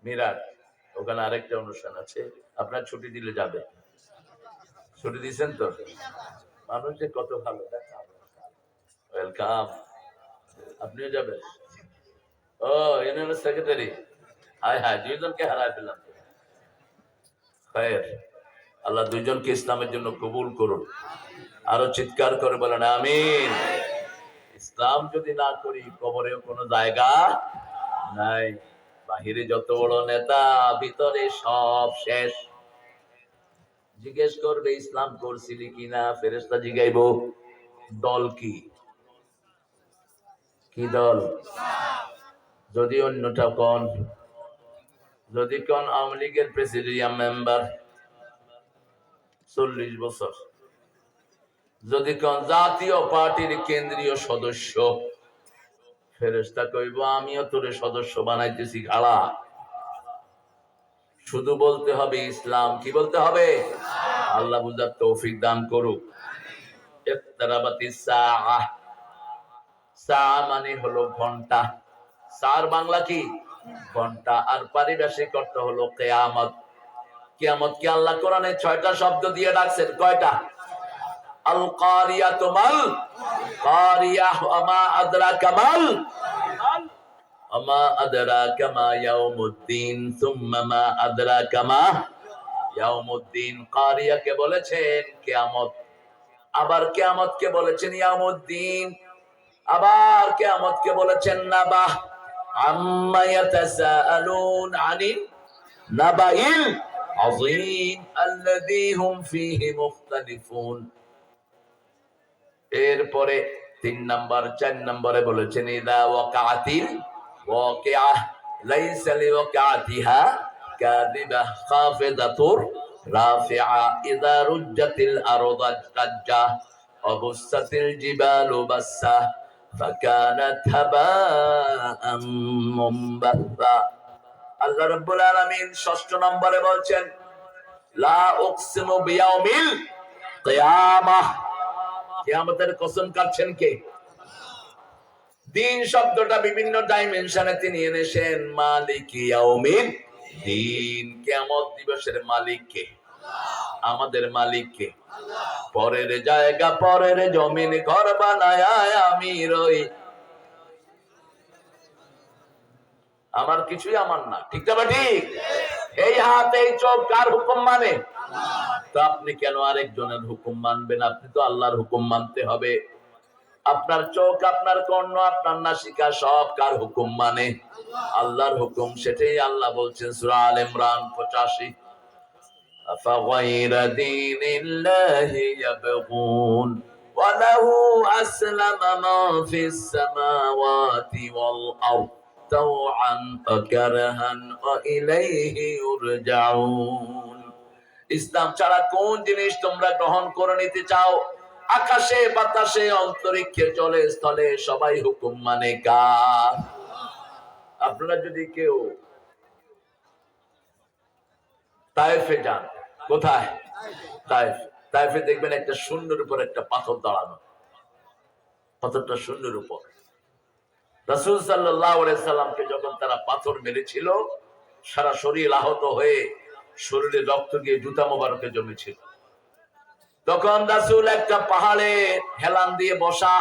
মিরাট, ওখানে আরেকটা অনুষ্ঠান আছে, আপনার ছুটি দিলে যাবে? ছুটি দিয়েছেন তো? মানুষ যে কত ভালো, ওয়েলকাম। আপনিও যাবেন? ও ইউনিয়ন সেক্রেটারি, হায় হায় 2 জনকে হারায় ফেললাম। খায়ের, আল্লাহ 2 জনকে ইসলামের জন্য কবুল করুন। আরো চিৎকার করে বলেন আমিন। ইসলাম যদি না করি কবরেও কোনো জায়গা নাই। বাহিরে যত বড় নেতা, ভিতরে সব শেষ। জিজ্ঞেস করবে ইসলাম করছিলি কিনা, ফেরেশতা জিগাইবো দল কি? কি দল? যদি অন্যটা কোন, যদি কোন আওয়ামী লীগের প্রেসিডিয়াম মেম্বার 40 বছর, যদি কোন জাতীয় পার্টির কেন্দ্রীয় সদস্য, ফেরেশতা কইব আমিও তোরে সদস্য বানাইতেছি খাড়া। শুধু বলতে হবে ইসলাম। কি বলতে হবে? আল্লাহ বুঝার তৌফিক দান করুক। ইক্তারাবাতিস সাআহ, সা মানে হলো ঘন্টা, সার বাংলা কি ঘন্টা, আর পারিভাষিক অর্থ হলো কিয়ামত। কিয়ামত কি আল্লাহ কোরআনে 6টা শব্দ দিয়ে ডাকছেন, কয়টা? আল কারিয়াতু মাল কারিয়াহ, আমা আদরাকা মাল আমা আদরাকা মা ইয়াউমুদ্দিন, সুম্মা মা আদরাকা মা ইয়াউমুদ্দিন। কারিয়াকে বলেছেন কিয়ামত, আবার কিয়ামতকে বলেছেন ইয়াউমুদ্দিন, আবার কিয়ামতকে বলেছেন নাবাহ। আম্মা ইয়াতাসাআলুন আনিন নাবাইল আযীম আল্লাযী হুম ফীহি মুখতালিফুন। এরপরে 3 নাম্বার 4 নম্বরে বলেছেন ইযা ওয়াকাআতিল ওয়াকিআহ লাইসা লিওয়াকাতিহা কাযিবাহ খাফিদাতুর রাফিআ ইযা রুজ্জাতিল আরদু রাজ্জা ওয়া বুসাতিল জিবালু বাসসা ফাকানাত হাবাআম মুনবাসসা। আল্লাহ রাব্বুল আলামিন 6 নম্বরে বলছেন লা উকসিমু বিয়াউমিল কিয়ামাহ, কিয়ামতের কসম কাটছেন কে? দিন শব্দটা বিভিন্ন ডাইমেনশনে তিনি এনেছেন। মালিক ইয়াউমিদ দিন, কিয়ামত দিবসের মালিক কে? আমাদের মালিক কে? পরের জায়গা পরের জমিন ঘর বানায় আমি রই, আমার কিছুই আমার না, ঠিক না ঠিক? এই হাত এই চোখ কার হুকুম মানে? তো আপনি কেন আরেকজনের হুকুম মানবেন? আপনি তো আল্লাহর হুকুম মানতে হবে। আপনার চোখ, আপনার কর্ণ, আপনার নাসিকা সব কার হুকুম মানে? আল্লাহর হুকুম। সেটাই আল্লাহ বলছেন সূরা আলে ইমরান 85, আফাগায়রা দীনিল্লাহি ইয়াবগুন ওয়া লাহু আসলামা মান ফিস সামাওয়াতি ওয়াল আরদ তাওআন ওয়া কারহান ওয়া ইলাইহি ইউরজাউন। ইসলাম ছাড়া কোন জিনিস তোমরা গ্রহণ করে নিতে চাও? আকাশে বাতাসে অন্তরিক্ষে জলে স্থলে সবাই হুকুম মানে কার? আপনারা যদি কেউ তায়েফে যান, কোথায়? তায়েফ। তায়েফে দেখবেন একটা শূন্যের উপর একটা পাথর দাঁড়ানো, পাথরটা শূন্যের উপর। রাসূল সাল্লাল্লাহু আলাইহি সাল্লামকে যখন তারা পাথর মেরেছিল, সারা শরীর আহত হয়ে শরীরে রক্ত গিয়ে জুতা মোবারকে জমেছিল। তখন রাসূল একটা পাহাড়ে হেলান দিয়ে বসা,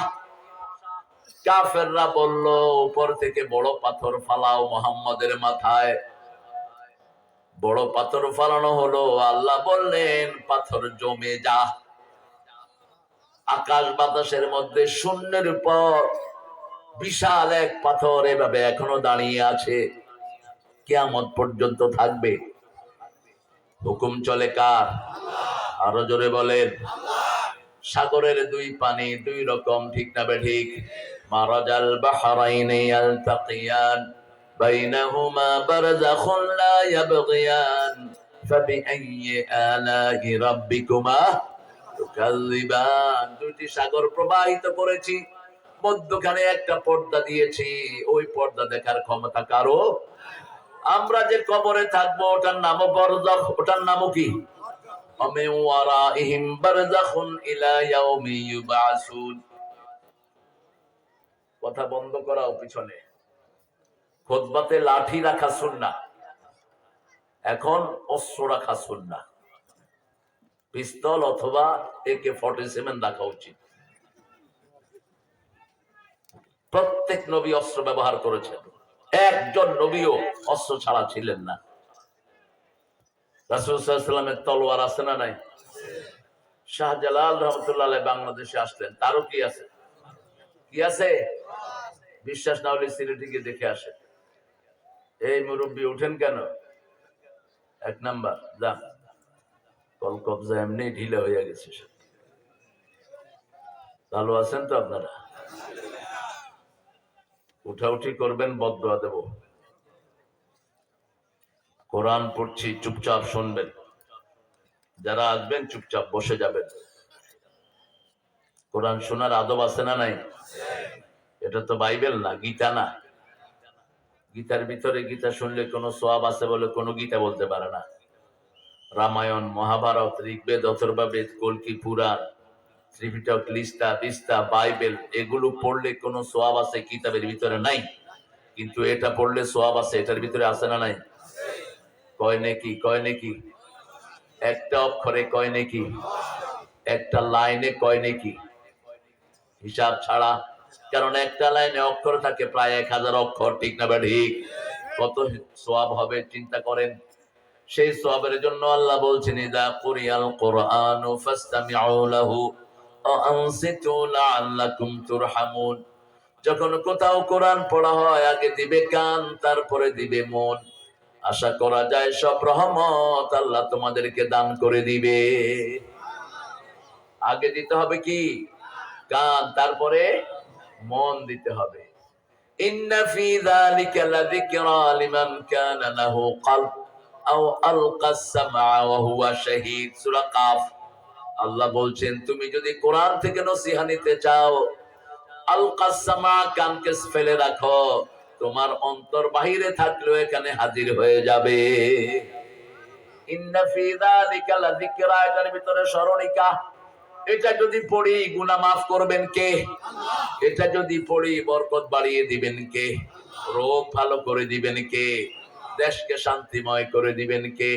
কাফেররা বলল উপর থেকে বড় পাথর ফালাও মুহাম্মাদের মাথায়। বড় পাথর ফালানো হলো, আল্লাহ বললেন পাথর জমে যা। আকাশ বাতাসের মধ্যে শূন্যের উপর বিশাল এক পাথর এভাবে এখনো দাঁড়িয়ে আছে, কিয়ামত পর্যন্ত থাকবে। হুকুম চলে কার? আরো জোরে বলেন। সাগরের দুই পানি দুই রকম, ঠিক না ঠিক? মারাজাল বাহরাইনি ইয়ালতাকিয়ান বাইনাহুমা বারযাখুন লা ইয়াবগিয়ান ফাবিআইয়ি আলাহি রাব্বিকুমা তুকাযযিবান। দুইটি সাগর প্রবাহিত করেছি, মধ্যখানে একটা পর্দা দিয়েছি, ওই পর্দা দেখার ক্ষমতা কারো। আমরা যে কবরে থাকবো ওটার নামও বরযাখ, ওটার নামও কি? কথা বন্ধ করাও পিছনে। খুতবাতে লাঠি রাখা সুন্নাহ, এখন অস্ত্র রাখা সুন্নাহ। পিস্তল অথবা AK-47 রাখা উচিত। প্রত্যেক নবী অস্ত্র ব্যবহার করেছেন, একজন নবীও অস্ত্র ছাড়া ছিলেন না। রাসূল সাল্লাল্লাহু আলাইহি ওয়াসাল্লামের তলোয়ার আছে না নাই? শাহজালাল রহমাতুল্লাহ আলাইহি বাংলাদেশে আসলেন, তারও কি আছে? কি আছে? বিশ্বাস না হলে সিলেটে গিয়ে দেখে আসে। এই মুরব্বী উঠেন কেন? 1 নাম্বার যান, কল কবজা এমনি ঢিলে হয়ে গেছে। ভালো আছেন তো আপনারা? উঠাউঠি করবেন, বদদোয়া দেব। কোরআন পড়ছি, চুপচাপ শুনবেন। যারা আসবেন চুপচাপ বসে যাবেন। কোরআন শোনার আদব আছে না নাই? এটা তো বাইবেল না, গীতা না। গীতার ভিতরে গীতা শুনলে কোনো সওয়াব আছে বলে কোনো গীতা বলতে পারে না। রামায়ণ, মহাভারত, ঋগ্বেদ, অথর্ববেদ, কল্কি পুরাণ, ত্রিপিটক, লিস্তা, তিস্তা, বাইবেল এগুলো পড়লে কোনো সোয়াব আছে কিতাবের ভিতরে নাই, কিন্তু এটা পড়লে সোয়াব আছে, এটার ভিতরে আছে না নাই? কয় নাকি, কয় নাকি? একটা অক্ষরে কয় নাকি, একটা লাইনে কয় নাকি, হিসাব ছাড়া। কারণ একটা লাইনে অক্ষর থাকে প্রায় 1000 অক্ষর, ঠিক না ঠিক? কত সোয়াব হবে চিন্তা করেন। সেই সোয়াবের জন্য আল্লাহ বলছেন, ইযা কুরিয়াল কুরআনু ফাসতামিউ লাহু ওয়া আনসিতু লাআল্লাকুম তুরহামুন। যখন কোথাও কোরআন পড়া হয় আগে দিবে কান, তারপরে দিবে মন। আশা করা যায় সব রহমত আল্লাহ তোমাদেরকে দান করে দিবে। আগে দিতে হবে কি? কান, তারপরে মন দিতে হবে। ইন্না ফি যালিকা লাযিকরা লিমান কানা লাহু কলব আও আলকাস সামআ ওয়া হুয়া শাহীদ। সূরা কাফ। আল্লাহ বলছেন, তুমি যদি কোরআন থেকে নসিহত নিতে চাও, আলকাস সামআ, কানকে ফেলে রাখো, তোমার অন্তর বাহিরে থাকলেও এখানে হাজির হয়ে যাবে। ইন্না ফি যালিকা লাযিকরা, এটার ভিতরে স্মরণিকা। এটা যদি পড়ি গুনাহ মাফ করবেন কে? এটা যদি পড়ি বরকত বাড়িয়ে দিবেন কে? রোগ ভালো করে দিবেন কে? দেশকে শান্তিময় করে দিবেন কে?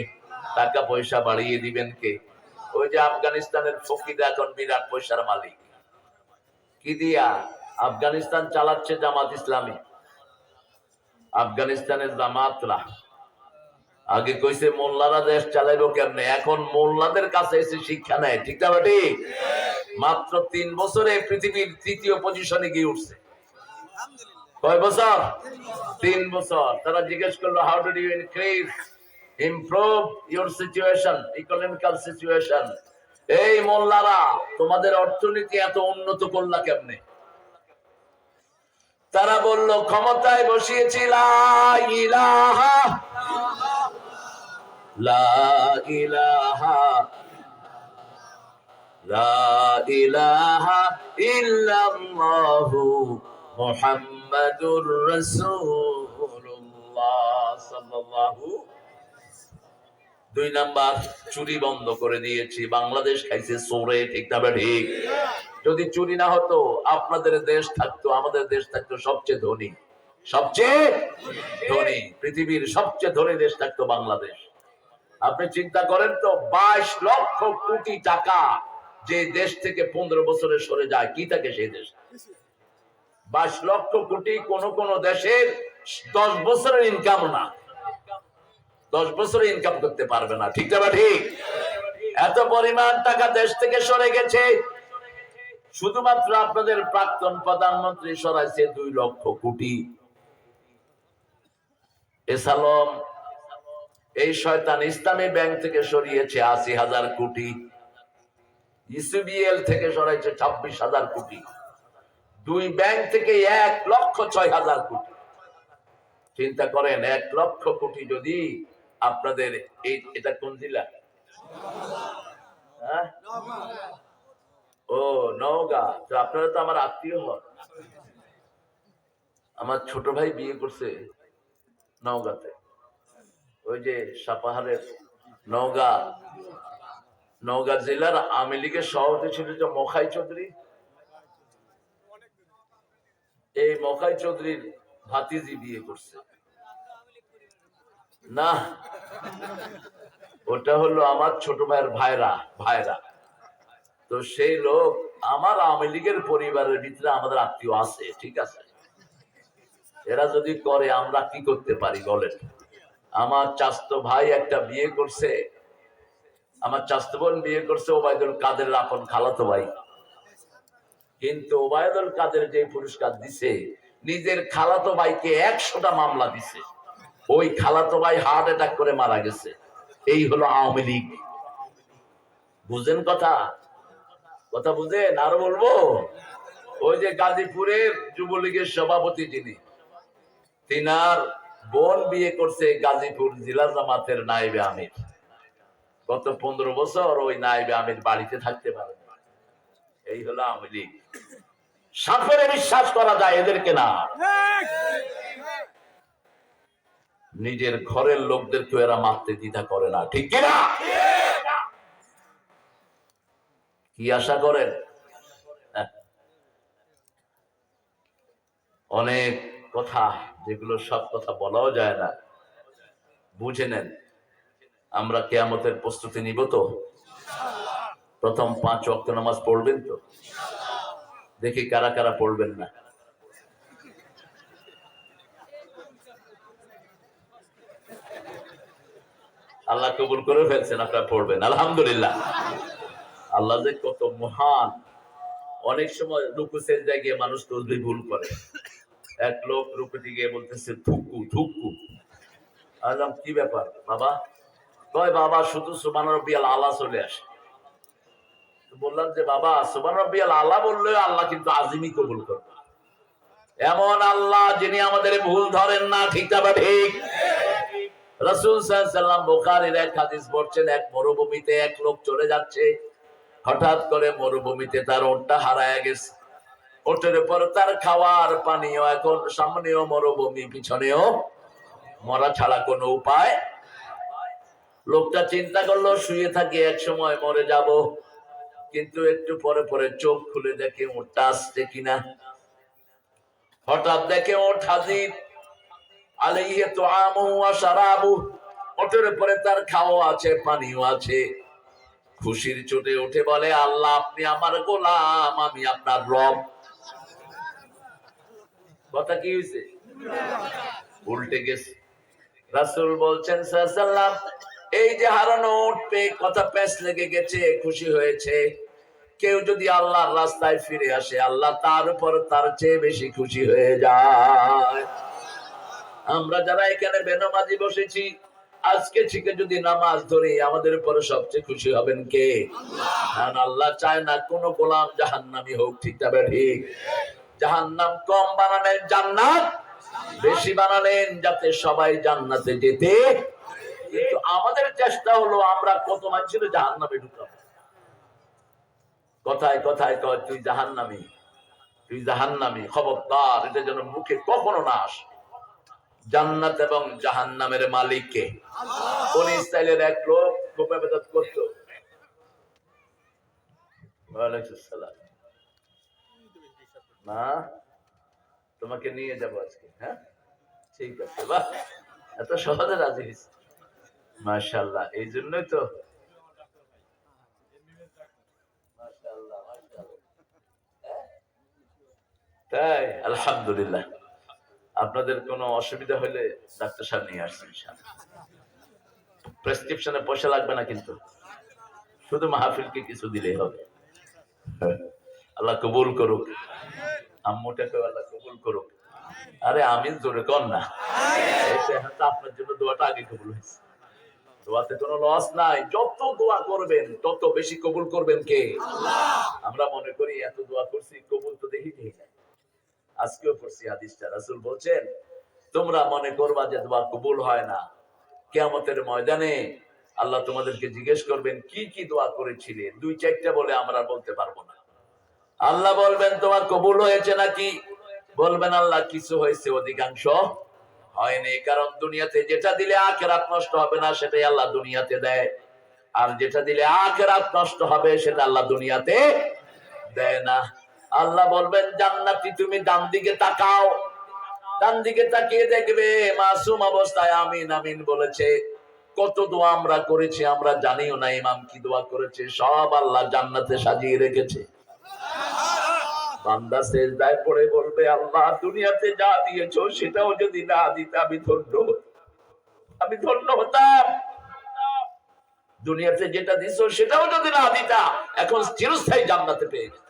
টাকা পয়সা বাড়িয়ে দিবেন কে? ওই যে আফগানিস্তানের ফকির এখন বিরাট পয়সার মালিক। কি দিয়া? আফগানিস্তান চালাচ্ছে জামাত ইসলামী। আফগানিস্তানের জামাতরা আগে কইছে মোল্লারা দেশ চালাইবো কেমনে, এখন মোল্লাদের কাছে এসে শিক্ষা নেয়, ঠিক না ঠিক? মাত্র 3 বছরে পৃথিবীর 3য় পজিশনে গিয়ে উঠছে। কয় বছর? 3 বছর। তারা জিজ্ঞেস করলো, how do you increase improve your situation, economical situation. এই মোল্লারা তোমাদের অর্থনীতি এত উন্নত করলা কেমনে? তারা বলল, ক্ষমতায় বসিয়েছি লা ইলাহা লা ইলাহা লা ইলাহা ইল্লাল্লাহু মুহাম্মাদুর রাসূলুল্লাহ সাল্লাল্লাহু। 2 নাম্বার, চুরি বন্ধ করে দিয়েছি। বাংলাদেশ খাইছে চোরে, ঠিক না ঠিক? যদি চুরি না হতো আপনাদের দেশ থাকতো, আমাদের দেশ থাকতো সবচেয়ে ধনী, সবচেয়ে ধনী, পৃথিবীর সবচেয়ে ধনী দেশ থাকতো বাংলাদেশ। আপনি চিন্তা করেন তো, 22 লক্ষ কোটি টাকা যে দেশ থেকে 15 বছরে সরে যায়, কি থাকে সেই দেশ? 22 লক্ষ কোটি কোন কোন দেশের 10 বছরের ইনকাম না, 10 বছরে ইনকাম করতে পারবে না, ঠিক না ঠিক? এত পরিমাণ টাকা দেশ থেকে সরে গেছে। শুধুমাত্র আপনাদের প্রাক্তন প্রধানমন্ত্রী সরাইছে 2 লক্ষ কোটি। এসালম এই শয়তান ইসলামী ব্যাংক থেকে সরিয়েছে 80,000 কোটি, ইসিবিএল থেকে সরাইছে 26,000 কোটি, 2 ব্যাংক থেকে 1,06,000 কোটি। চিন্তা করেন, 1 লক্ষ কোটি যদি আপনাদের এটা কোন জেলা? ও, নওগাঁ। তো আপনারা তো আমার আত্মীয় হন। আমার ছোট ভাই বিয়ে করছে নওগাঁতে, ওই যে সাপাহারের নওগাঁ। নওগাঁ জেলার আওয়ামী লীগের সভাপতি ছিল যে মখাই চৌধুরী। এই মখাই চৌধুরীর ভাতিজি বিয়ে করছে। না, ওটা হলো আমার ছোট ভাইয়ের ভাইরা। তো সেই লোক আমার আওয়ামী লীগের পরিবারের ভিতরে আমাদের আত্মীয় আছে, ঠিক আছে? এরা যদি করে আমরা কি করতে পারি বলেন? আমার চাচতো ভাই একটা বিয়ে করছে, আমার চাচতো বোন বিয়ে করছে ওবায়দুল কাদের আপন খালাতো ভাই। কিন্তু ওবায়দুল কাদের যে পুরস্কার দিছে, নিজের খালাতো ভাইকে 100টা মামলা দিছে। ওই খালাতো ভাই হার্ট অ্যাটাক করে মারা গেছে। এই হলো আওয়ামী লীগ। বুঝেন কথা বুঝেন? আরো বলবো, ওই যে গাজীপুরের যুবলীগের সভাপতি যিনি, তিনার বোন বিয়ে করছে গাজীপুর জেলা জামাতের নায়েবে আমির। গত 15 বছর ওই নায়েবে আমির বাড়িতে থাকতে পারে। এই হলো আওয়ামী লীগ। সাপের বিশ্বাস করা যায়, এদেরকে না। নিজের ঘরের লোকদেরকে এরা মারতে দ্বিধা করে না, ঠিক কিনা? কি আশা করেন? অনেক কথা যেগুলো সব কথা বলাও যায় না, বুঝে নেন। আমরা কিয়ামতের প্রস্তুতি নিব তো? প্রথম 5 ওয়াক্ত নামাজ পড়বেন তো? দেখি কারা কারা পড়বেন না। আল্লাহ কবুল করে ফেলছেন, আপনারা পড়বেন আলহামদুলিল্লাহ। আল্লাহ যে কত মহান। অনেক সময় রুকু সেজদায় গিয়ে মানুষ তসবিহ ভুল করে। এক লোক রুকুতে গিয়ে বলতেছে থুকু থুকু। আলাম কি ব্যাপার বাবা? কয় বাবা শুধু সুবহান রাব্বিয়াল আলা চলে আসে। বললাম যে বাবা সুবহান রাব্বিয়াল আলা বললেও আল্লাহ কিন্তু আজিমি কবুল করবে। এমন আল্লাহ যিনি আমাদের ভুল ধরেন না, ঠিক না বা ঠিক? রাসূল সাল্লাল্লাহু আলাইহি ওয়াসাল্লাম বুখারীর এক হাদিস পড়ছেন, এক মরুভূমিতে এক লোক চলে যাচ্ছে। হঠাৎ করে মরুভূমিতে তার ওটটা হারায় গেছে। ওটের উপর তার খাওয়ার পানীয়, এখন সামনেও মরুভূমি, পিছনেও মরা ছাড়া কোনো উপায়। লোকটা চিন্তা করলো শুয়ে থাকি এক সময় মরে যাব, কিন্তু একটু পরে পরে চোখ খুলে দেখে ওটটা আসছে কিনা। হঠাৎ দেখে ওট হাজির, আলাইহি তুআমু ওয়া শারাবু, ওটের উপরে তার খাওয়া আছে, পানিও আছে। খুশির চোটে উঠে বলে আল্লাহ আপনি আমার গোলাম, আমি আপনার রব। কথা কি হয়েছে? উল্টে গেছে। রাসূল বলছেন সাল্লাল্লাহু আলাইহি ওয়াসাল্লাম, এই যে হারানো উট পেয়ে কথা প্যাঁচ লেগে গেছে, খুশি হয়েছে। কেউ যদি আল্লাহর রাস্তায় ফিরে আসে, আল্লাহ তার উপর তার চেয়ে বেশি খুশি হয়ে যায়। আমরা যারা এখানে বেনামাজি বসেছি, আজকে থেকে যদি নামাজ ধরি, আমাদের উপর সবচেয়ে খুশি হবেন কে? কারণ আল্লাহ চায় না কোন গোলাম জাহান্নামী হোক, ঠিক না ঠিক? জাহান্নাম কম বানালেন, জান্নাত বেশি বানালেন, যাতে সবাই জান্নাতে যেতে। কিন্তু আমাদের চেষ্টা হলো আমরা কত মানুষের জাহান্নামে ঢুকাবো। কথায় কথায় কয় তুই জাহান্নামী, তুই জাহান্নামী, খবরদার এটা যেন মুখে কখনো না আসে। জান্নাত এবং জাহান্নামের মালিক কে? বনি ইসরাইলের এক লোক খুব ইবাদত করত। ওয়ালাইকুম আসসালাম। না তোমাকে নিয়ে যাবো আজকে, হ্যাঁ ঠিক আছে। বাহ, এত সহজে রাজি হয়েছে, মাশাআল্লাহ। এই জন্যই তো মাশাআল্লাহ মাশাআল্লাহ। তাই আলহামদুলিল্লাহ। আপনাদের কোনো অসুবিধা হলে ডাক্তার সাহেব নিয়ে আসছেন ইনশাআল্লাহ। প্রেসক্রিপশনে পয়সা লাগবে না, কিন্তু শুধু মাহফিলকে কিছু দিলেই হবে। আল্লাহ কবুল করুক, আম্মুটাকে আল্লাহ কবুল করুক। আরে আমি জোরে কর না, আপনার জন্য দোয়াটা আগে কবুল হয়েছে। দোয়াতে কোনো লস নাই, যত দোয়া করবেন তত বেশি কবুল করবেন কে? আমরা মনে করি এত দোয়া করছি, কবুল তো দেখি নেই। আজকেও পড়ছি হাদিসটা, রাসূল বলছেন তোমরা মনে করবা যে দোয়া কবুল হয় না, কিয়ামতের ময়দানে আল্লাহ তোমাদেরকে জিজ্ঞেস করবেন কি কি দোয়া করেছিলে। 2-4টা বলে আমরা বলতে পারবো না। আল্লাহ বলবেন তোমার কবুল হয়েছে নাকি? বলবেন আল্লাহ কিছু হয়েছে, অধিকাংশ হয়নি। কারণ দুনিয়াতে যেটা দিলে আখিরাত নষ্ট হবে না, সেটাই আল্লাহ দুনিয়াতে দেয়। আর যেটা দিলে আখিরাত নষ্ট হবে, সেটা আল্লাহ দুনিয়াতে দেয় না। আল্লাহ বলবেন জান্নাতি তুমি ডান দিকে তাকাও, ডান দিকে তাকিয়ে দেখবে মাসুম অবস্থায় আমিন আমিন বলেছে। কত দোয়া আমরা করেছি আমরা জানিও না ইমাম কি দোয়া করেছে, সব আল্লাহ জান্নাতে সাজিয়ে রেখেছে। বান্দা সেজদায় পড়ে বলবে আল্লাহ দুনিয়াতে যা দিয়েছো সেটাও যদি না দিতে আমি ধন্য, আমি ধন্য হতাম। দুনিয়াতে যেটা দিছো সেটাও যদি না দিতা, এখন চিরস্থায়ী জান্নাতে পেয়ে যেত।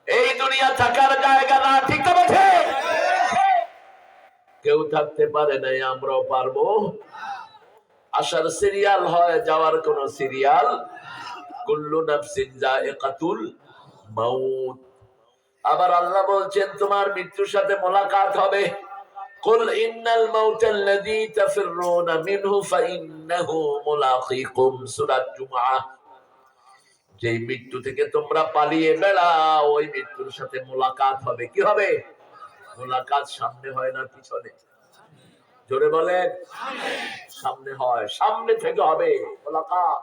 এই দুনিয়া থাকার জায়গা না, ঠিক না ঠিক? কেউ থাকতে পারে নাই, আমরাও পারবো। আসার সিরিয়াল হয়, যাওয়ার কোন সিরিয়াল। কুল্লু নাফসিন যায়িকাতুল মাউত। আবার আল্লাহ বলছেন তোমার মৃত্যুর সাথে মোলাকাত হবে। কুল ইন্নাল মাউতাল্লাযী তাফিররুনা মিনহু ফাইন্নাহু মুলাকীকুম, সূরা জুমআহ। যে মৃত্যু থেকে তোমরা পালিয়ে বেড়াও, ওই মৃত্যুর সাথে মোলাকাত হবে। কি হবে? মোলাকাত সামনে হয় না পিছনে? জোরে বলেন। সামনে হয়, সামনে থেকে হবে মোলাকাত।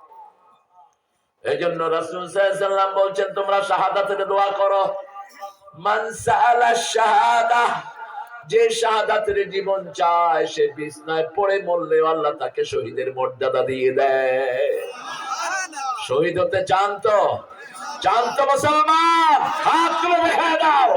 এই জন্য রাসূল সাল্লাল্লাহু আলাইহি ওয়াসাল্লাম বলছেন তোমরা শাহাদাতের দোয়া করো। মান সাআলা শাহাদা, যে শাহাদাতের জীবন চায় সে বিছনায় পড়ে মরলে আল্লাহ তাকে শহীদের মর্যাদা দিয়ে দেয়। শহীদ হতে চান তো? চান তো মুসলমান? হাত তুলে দেখা দাও।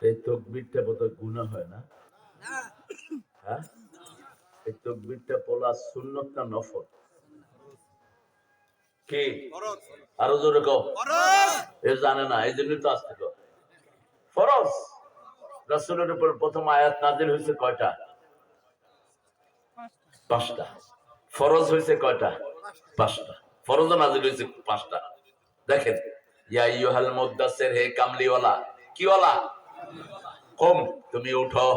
এই তাকবীরটা বোধহয় গুনাহ হয় না? হ্যাঁ, এই তাকবীরটা পড়া সুন্নত না নফল? কি আরো জোরে কও। এ জানে না, এই জন্যই তো আসতে কও ফরজ। রাসূলের উপর প্রথম আয়াত নাযিল হয়েছে কয়টা? 5টা। ফরজ হয়েছে কয়টা? 5টা। ফরজ নাযিল হয়েছে 5টা। দেখেন, ইয়া আইয়ুহাল মুদ্দাসসির, হে কামলিওয়ালা। কি ওয়ালা? কম, তুমি উঠো।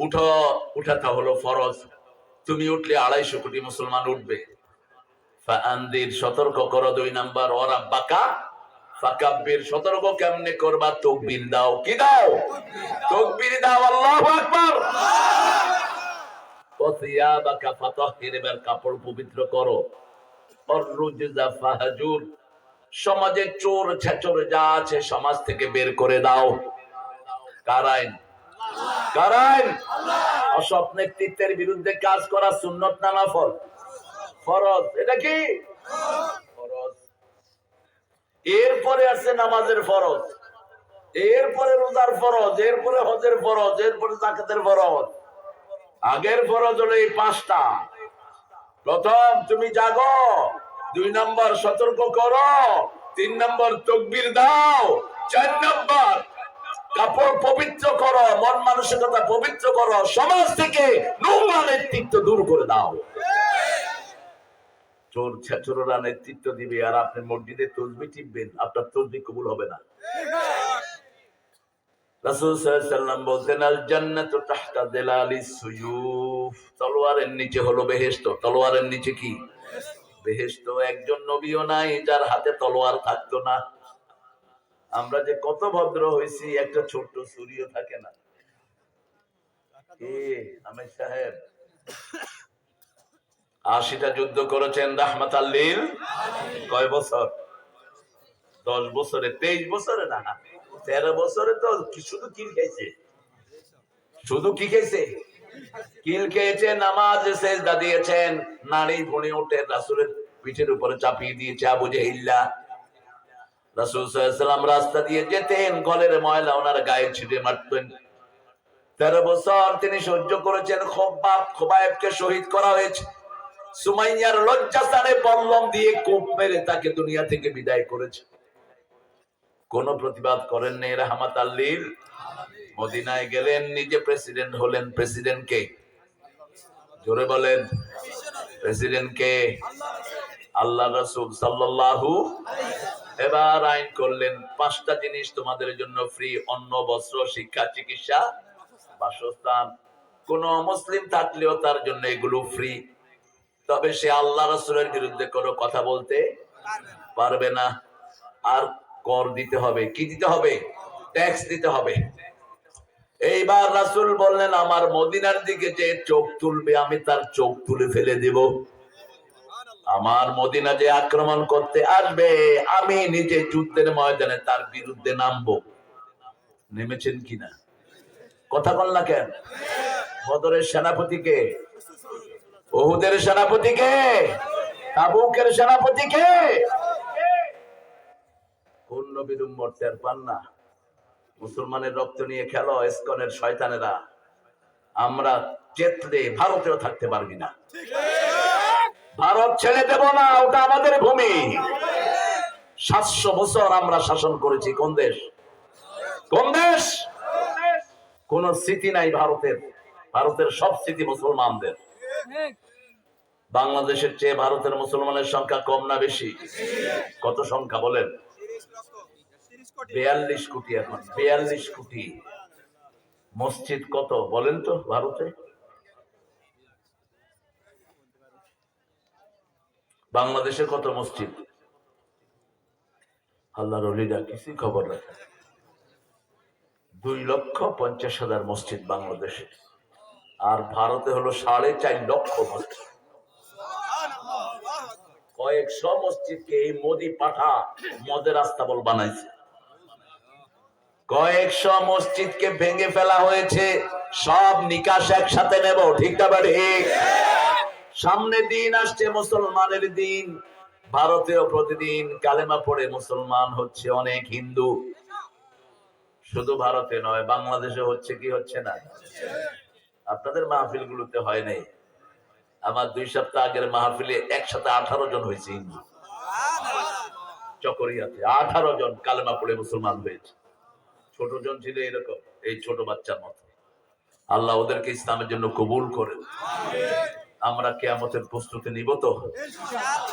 উঠো, উঠাটা হলো ফরজ। তুমি উঠলে 250 কোটি মুসলমান উঠবে। ফাআনদির, সতর্ক করো। 2 নাম্বার, ওয়ারাব্বাকা ফাকাব্বির, সতর্ক কেমনে করবা? তাকবীর দাও। কি দাও? তাকবীর দাও। আল্লাহু আকবার। ওয়াসিয়াবাকা ফাতাহহির, এবার কাপড় পবিত্র করো। অররুজা ফাহাজুর, সমাজে চোর ছেচর যা আছে সমাজ থেকে বের করে দাও। কার আইন? কার আইন? অসৎ নেতৃত্বের বিরুদ্ধে কাজ করা সুন্নত না নফল? ফরজ। এটা কি? ফরজ। এরপরে আছে নামাজের ফরজ, এরপরে রোজার ফরজ, এরপরে হজের ফরজ, এরপরে যাকাতের ফরজ। আগের ফরজ হলো এই 5টা। প্রথম তুমি জাগো, 2 নম্বর সতর্ক করো, 3 নম্বর তাকবীর দাও, 4 নম্বর কাপড় পবিত্র করো, মন মানসিকতা পবিত্র করো, সমাজ থেকে নোংরা নেতৃত্ব দূর করে দাও। চোর ছেচররা নেতৃত্ব দিবে আর আপনি মসজিদে তসবিহ টিপবেন, আপনার তসবিহ কবুল হবে না। রাসূল সাল্লাল্লাহু আলাইহি ওয়াসাল্লাম বলতেন, আল জান্নাতু তাহতা দিলালিস সুয়ুফ, তলোয়ারের নিচে হলো বেহেশত। তলোয়ারের নিচে কি? বেহেশত। একজন নবীও নাই যার হাতে তলোয়ার থাকতো না। আমরা যে কত ভদ্র হইছি, একটা ছোট্ট ছুরিও থাকে না। আমির সাহেব 80টা যুদ্ধ করেছেন রাহমাতাল লিল। কয় বছর? 10 বছরে, 23 বছরে না, 13 বছরে তো শুধু কিল খাইছে। শুধু কি খাইছে? কিল খেয়েছে। নামাজ সেজদা দিয়েছেন, নারী ভুঁড়ি উঠে রাসূলের পিঠের উপরে চাপিয়ে দিয়েছে আবু জাহিল্লা। রাসূল সাল্লাল্লাহু আলাইহি ওয়াসাল্লাম রাস্তা দিয়ে যেতেন, গলের ময়লা ওনার গায়ে ছিটে মারতেন। 13 বছর তিনি সহ্য করেছেন। খোবাইবকে শহীদ করা হয়েছে। সুমাইয়ার লজ্জাস্থানে বল্লম দিয়ে কোপ মেরে তাকে দুনিয়া থেকে বিদায় করেছে। কোন প্রতিবাদ করেন নাই রাহমাতাল লিল। মদিনায় গেলেন, নিজে প্রেসিডেন্ট হলেন। প্রেসিডেন্ট কে? জোরে বলেন। প্রেসিডেন্ট কে? আল্লাহ রাসূল সাল্লাল্লাহু। এবার আইন করলেন, 5টা জিনিস তোমাদের জন্য ফ্রি: অন্ন, বস্ত্র, শিক্ষা, চিকিৎসা, বাসস্থান। কোন মুসলিম থাকলেও তার জন্য এগুলো ফ্রি, তবে সে আল্লাহ রাসূলের বিরুদ্ধে কোনো কথা বলতে পারবে না। আর কর দিতে হবে। কি দিতে হবে? ট্যাক্স দিতে হবে। এইবার রাসূল বললেন, আমার মদিনার দিকে যে চোখ তুলবে আমি তার চোখ তুলে ফেলে দেব। আমার মদিনা যে আক্রমণ করতে আসবে আমি নিজে যুদ্ধের ময়দানে তার বিরুদ্ধে নামবো। নেমেছেন কিনা? কথা বল না কেন? বদরের সেনাপতি কে? উহুদের সেনাপতি কে? তাবুকের সেনাপতি কে? কোন নবীর উম্মত টের পান না? মুসলমানের রক্ত নিয়ে খেলো ইসকনের শয়তানেরা। আমরা চেতলে ভারতেও থাকতে পারবি না। ভারত ছেড়ে দেব না, ওটা আমাদের ভূমি। 700 বছর আমরা শাসন করেছি। কোন দেশ? কোন দেশ? কোন স্মৃতি নাই ভারতের। ভারতের সব স্মৃতি মুসলমানদের। বাংলাদেশের চেয়ে ভারতের মুসলমানের সংখ্যা কম না বেশি? কত সংখ্যা বলেন? 42 কোটি। এখন 42 কোটি। মসজিদ কত বলেন তো ভারতে? বাংলাদেশে কত মসজিদ? আল্লাহর ওলিরা কিছুই খবর রাখে। 2,50,000 মসজিদ বাংলাদেশে, আর ভারতে হলো 4.5 লক্ষ মসজিদ। কয়েকশো মসজিদকে এই মোদি পাঠা মদের আস্তাবল বানাইছে। কয়েকশো মসজিদকে ভেঙে ফেলা হয়েছে, সব নিকাশ একসাথে নেব, ঠিক না ঠিক? সামনে দিন আসছে মুসলমানের দিন। ভারতেও প্রতিদিন কালেমা পড়ে মুসলমান হচ্ছে অনেক হিন্দু। শুধু ভারতে নয়, বাংলাদেশে হচ্ছে কি হচ্ছে না? আপনাদের মাহফিল গুলোতে হয় নাই। আমার 2 সপ্তাহ আগের মাহফিলে একসাথে 18 জন হয়েছে হিন্দু। চকরিয়াতে 18 জন কালেমা পড়ে মুসলমান হয়েছে। ছোট জন ছিল এরকম, এই ছোট বাচ্চার মতো। আল্লাহ ওদেরকে ইসলামের জন্য কবুল করেন। আমরা কিয়ামতের প্রস্তুতি নিব তো?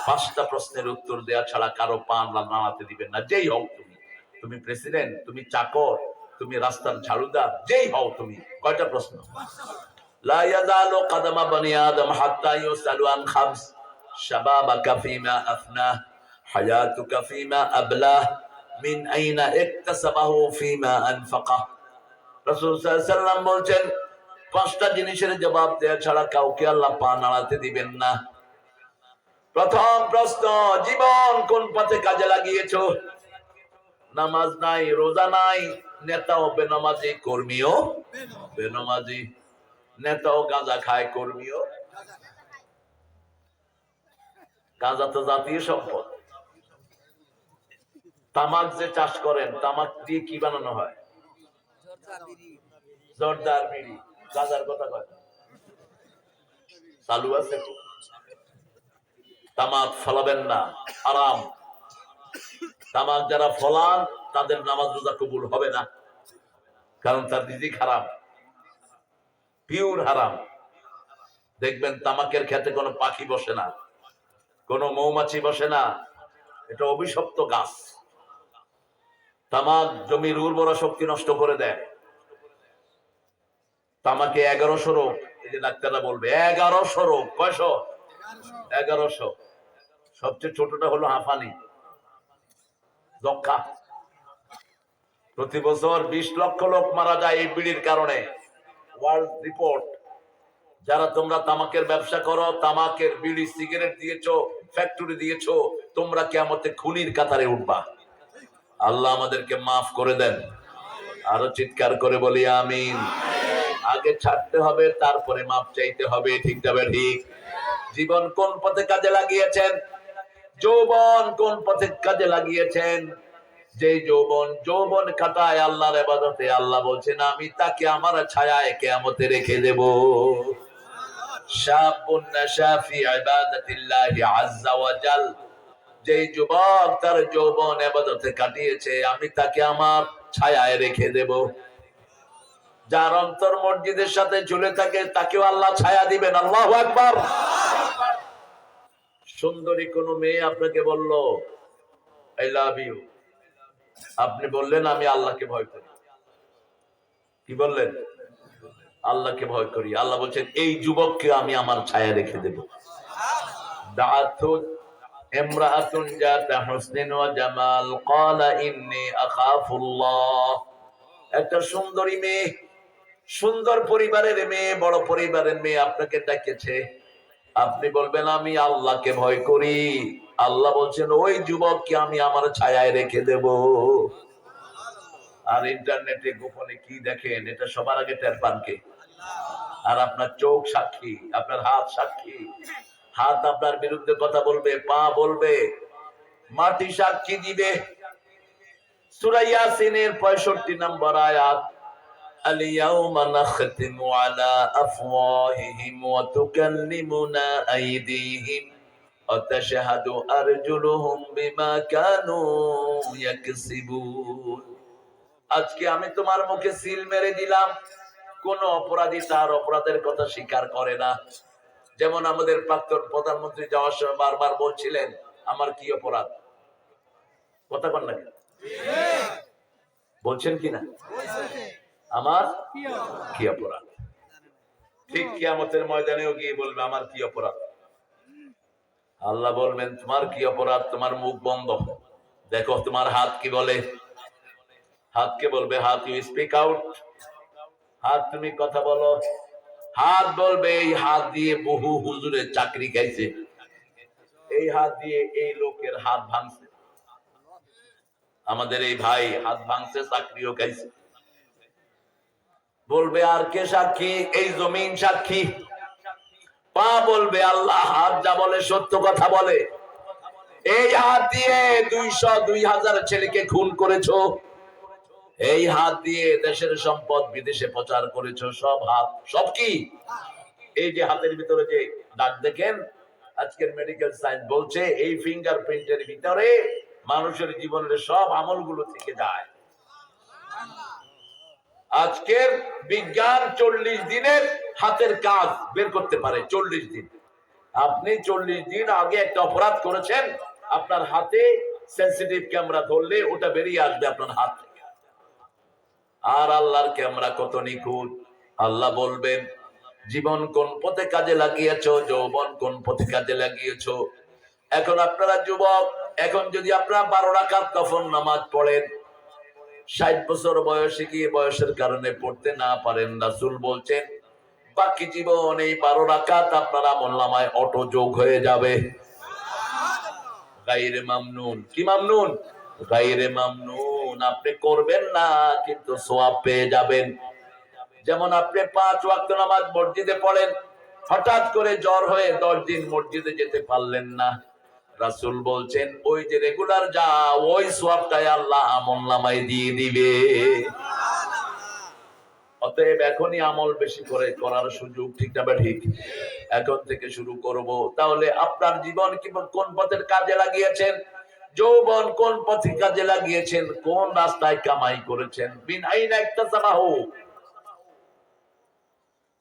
5টা প্রশ্নের উত্তর দেয়া ছাড়া কারো পা নাড়াতে দিবেন না। যেই হও তুমি, তুমি প্রেসিডেন্ট, তুমি চাকর, তুমি রাস্তার ঝাড়ুদার, যেই হও তুমি। কয়টা প্রশ্ন? লা ইয়াজালু কাদামা বানি আদম হাত্তা ইউসালু আন খামস, শাবাবাকা ফীমা আফনাহ, হায়াতুকা ফীমা আবলাহ, মিন আইনা ইকতাসাবাহু ফীমা আনফাকাহ। রাসূল সাল্লাল্লাহু আলাইহি ওয়াসাল্লাম বলেন, 5টা জিনিসের জবাব দেয়া ছাড়া কাউকে আল্লাহ পা নাড়াতে দিবেন না। প্রথম প্রশ্ন, জীবন কোন পথে কাজে লাগিয়েছো? নামাজ নাই, রোজা নাই, নেতাও বেনামাজি, কর্মীও বেনামাজি। নেতাও গাঁজা খায়, কর্মীও। গাঁজা তো জাতীয় সম্পদ। তামাক যে চাষ করেন, তামাক দিয়ে কি বানানো হয়? জর্দার বিড়ি। গাঁজার কথা কয় চালু আছে তো। তামাক ফলাবেন না, হারাম। তামাক যারা ফলান তাদের নামাজ রোজা কবুল হবে না, কারণ তার রিজিক হারাম, পিওর হারাম। দেখবেন তামাকের ক্ষেতে কোনো পাখি বসে না, কোনো মৌমাছি বসে না, এটা অভিশপ্ত গাছ। তামাক জমির উর্বরা শক্তি নষ্ট করে দেয়। তামাকে 1100 রোগ, এই যে ডাক্তাররা বলবে 1100 রোগ। কয়শো? 1100। সবচেয়ে ছোটটা হলো হাঁফানি, যক্ষা। প্রতি বছর 20 লক্ষ লোক মারা যায় এই বিড়ির কারণে, ওয়ার্ল্ড রিপোর্ট। যারা তোমরা তামাকের ব্যবসা করো, তামাকের বিড়ি সিগারেট দিয়েছো, ফ্যাক্টরি দিয়েছো, তোমরা কিয়ামতে খুনির কাতারে উঠবা। আল্লাহ আমাদেরকে মাফ করে দেন। আরো চিৎকার করে বলি আমিন। আগে ছাড়তে হবে, তারপরে মাপ চাইতে হবে, ঠিক যাবে ঠিক? জীবন কোন পথে কাজে লাগিয়েছেন? যৌবন কোন পথে কাজে লাগিয়েছেন? যে যৌবন কাটায় আল্লাহর ইবাদতে, আল্লাহ বলছেন আমি তাকে আমার ছায়ায় কিয়ামতে রেখে দেব। শাবুন নাশা ফি ইবাদাতিল্লাহি আযজা ওয়া জাল। যে যুবক তার যৌবন ইবাদতে কাটিয়েছে, আমি তাকে আমার ছায়ায় রেখে দেব। যার অন্তর মসজিদের সাথে ঝুলে থাকে, তাকেও আল্লাহ ছায়া দিবেন। আল্লাহু আকবার। সুন্দরী কোন মেয়ে আপনাকে বলল আই লাভ ইউ, আপনি বললেন আমি আল্লাহকে ভয় করি। কি বললেন? আল্লাহকে ভয় করি। আল্লাহ বলছেন এই যুবককে আমি আমার ছায়া রেখে দেব। দাআতুন ইমরাআতুন জাতা হুসনিন ওয়া জামাল ক্বালা ইন্নী আখাফুল্লাহ। একটা সুন্দরী মেয়ে, সুন্দর পরিবারের মেয়ে, বড় পরিবারের মেয়ে আপনাকে ডেকেছে, আপনি বলবেন আমি আল্লাহকে ভয় করি। আল্লাহ বলছেন ওই যুবককে আমি আমার ছায়ায় রেখে দেব। আর ইন্টারনেটে গোপনে কি দেখেন, এটা সবার আগে টের পান কে? আর আপনার চোখ সাক্ষী, আপনার হাত সাক্ষী। হাত আপনার বিরুদ্ধে কথা বলবে, পা বলবে, মাটি সাক্ষী দিবে। সূরা ইয়াসিনের 65 নম্বর আয়াত, আল-ইয়াওমা নাখতিমু আলা আফওয়াহিহিম ওয়া তুকাল্লিমুনা আইদিহিম ওয়া তাশহাদু আরজুলুহুম বিমা কানু ইয়াকসিবুন। আজকে আমি তোমার মুখে সিল মেরে দিলাম। কোন অপরাধী তার অপরাধের কথা স্বীকার করে না। যেমন আমাদের প্রাক্তন প্রধানমন্ত্রী যাওয়ার সময় বারবার বলছিলেন আমার কি অপরাধ। কথা বল না, বলছেন কিনা আমার কি অপরাধ? ঠিক কিয়ামতের ময়দানেও গিয়ে বলবে আমার কি অপরাধ। আল্লাহ বলবেন তোমার কি অপরাধ, তোমার মুখ বন্ধ, দেখো তোমার হাত কি বলে। হাতকে বলবে হাত ইউ স্পিক আউট, হাত তুমি কথা বলো। হাত বলবে এই হাত দিয়ে বহু হুজুরের চাকরি খাইছে, এই হাত দিয়ে এই লোকের হাত ভাঙছে, আমাদের এই ভাই হাত ভাঙছে, চাকরিও খাইছে। বলবে আর কে সাক্ষী, এই জমিন সাক্ষী। পা বলবে আল্লাহ হাত যা বলে সত্য কথা বলে, এই হাত দিয়ে 200-2000 ছেলেকে খুন করেছো, এই হাত দিয়ে দেশের সম্পদ বিদেশে প্রচার করেছো, সব হাত, সব কি এই যে হাতের ভিতরে যে দাগ দেখেন, আজকের মেডিকেল সায়েন্স বলছে এই ফিঙ্গারপ্রিন্টের ভিতরে মানুষের জীবনের সব আমলগুলো থেকে যায়। আজকের বিজ্ঞান 40 দিনের হাতের কাজ বের করতে পারে, 40 দিন। আপনি 40 দিন আগে একটা অপরাধ করেছেন, আপনার হাতে সেন্সিটিভ ক্যামেরা ধরলে ওটা বেরিয়ে আসবে আপনার হাত থেকে। আর আল্লাহর ক্যামেরা কত নিখুঁত। আল্লাহ বলবেন জীবন কোন পথে কাজে লাগিয়েছো, যৌবন কোন পথে কাজে লাগিয়েছো। এখন আপনারা যুবক, এখন যদি আপনারা 12 রাকাত নফল নামাজ পড়েন, 60 বছর বয়সে গিয়ে বয়সের কারণে পড়তে না পারেন, রাসূল বলছেন বাকি জীবন এই 12 রাকাত আপনার আমলনামায় অটো যোগ হয়ে যাবে। গায়রে মামনুন, কি মামনুন? গায়রে মামনুন। আপনি করবেন না কিন্তু সওয়াব পেয়ে যাবেন। যেমন আপনি 5 ওয়াক্ত নামাজ মসজিদে পড়েন, হঠাৎ করে জ্বর হয়ে 10 দিন মসজিদে যেতে পারলেন না, রাসূল বলছেন ওই যে রেগুলার যা, ওই সওয়াবটাই আল্লাহ আমলনামায় দিয়ে দিবে। অতএব এখনই আমল বেশি করে করার সুযোগ, ঠিক না ঠিক? এখন থেকে শুরু করব। তাহলে আপনার জীবন কি কোন পথের কাজে লাগিয়েছেন, যৌবন কোন পথে কাজে লাগিয়েছেন, কোন রাস্তায় কামাই করেছেন। বিন আইনা ইকতাসাবাহু।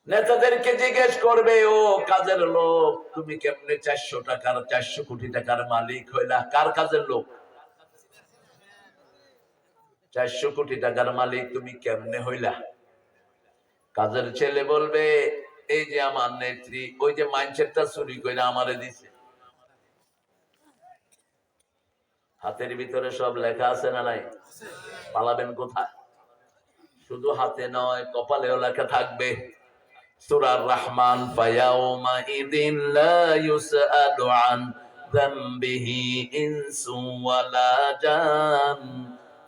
নেতাদেরকে জিজ্ঞেস করবে ও কাজের লোক তুমি কেমনে 400 কোটি টাকার মালিক হইলা? কার কাজের লোক? 400 কোটি টাকার মালিক তুমি কেমনে হইলা? কাজের ছেলে বলবে এই যে আমার নেত্রী ওই যে মাইন্ডসেটটা চুরি করে আমারে দিছে। হাতের ভিতরে সব লেখা আছে না নাই? পালাবেন কোথায়? শুধু হাতে নয়, কপালেও লেখা থাকবে। সূরার রহমান, ফায়াউমা ইদিন লা ইউসআলু আন যামবিহি ইনসু ওয়ালা জান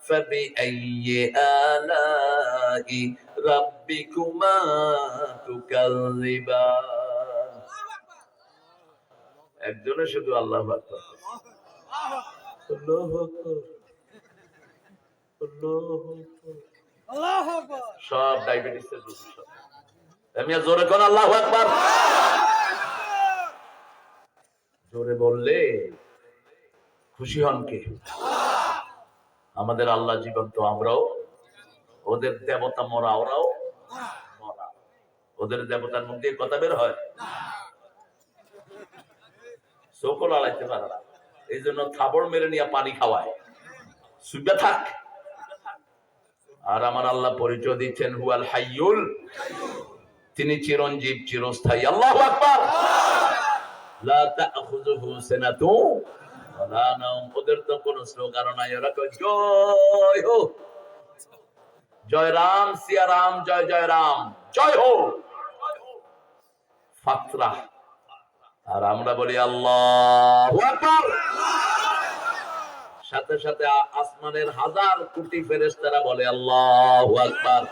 ফাবিআইয়ি আলাই রাব্বিকুমা তুকাযযিবান। একজনে শুধু আল্লাহু আকবার, আল্লাহু আকবার, আল্লাহু আকবার। সব ডায়াবেটিসের রোগী সব। আমি জোরে কোন আল্লাহু আকবার। জোরে বললে খুশি হন কে? আমাদের আল্লাহ জীবন্ত, আমরাও ওদের দেবতা মরা, ওরাও মরা। ওদের দেবতার মধ্যে কথা বের হয়, চোখও লাগাইতে পারে না। এই জন্য থাবড় মেরে নিয়ে পানি খাওয়ায়, সুবিধা থাক। আর আমার আল্লাহ পরিচয় দিচ্ছেন হুয়াল হাইয়ুল, তিনি চিরঞ্জীব, চিরস্থায়ী। আল্লাহু আকবার। লা তাখুযুহু সিনাতু ওয়ালা নাওম। ওদের তো কোনো স্লোগান নাই, ওরা কয় জয় হো, জয় রাম সিয়া রাম, জয় জয় রাম, জয় হো ফাতরা। আর আমরা বলি আল্লাহু আকবার। সাথে সাথে আসমানের 1000 কোটি ফেরেশতারা বলে আল্লাহু আকবার।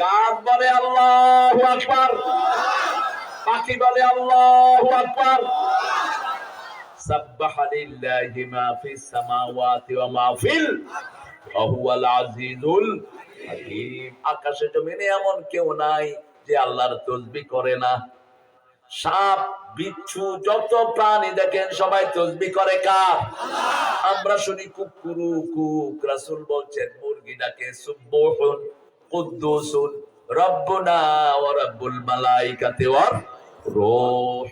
গাছ বলে আল্লাহু আকবার, পাখি বলে আল্লাহু আকবার। সাব্বাহা লিল্লাহি মা ফিস সামাওয়াতি ওয়া মা ফিল ওয়া হুয়াল আজিজুল হাকীম। আকাশে জমিনে এমন কেউ নাই যে আল্লাহর তাসবিহ করে না। সাপ বিচ্ছু যত প্রাণী দেখেন সবাই তাসবিহ করে কার? আল্লাহ। আমরা শুনি কুকুরু কুক, রাসূল বলছেন মুরগি ডাকে সুবহুন কুদ্দুসুন রব্বুনা ওয়া রাব্বুল মালাইকাতি ওয়ার রূহ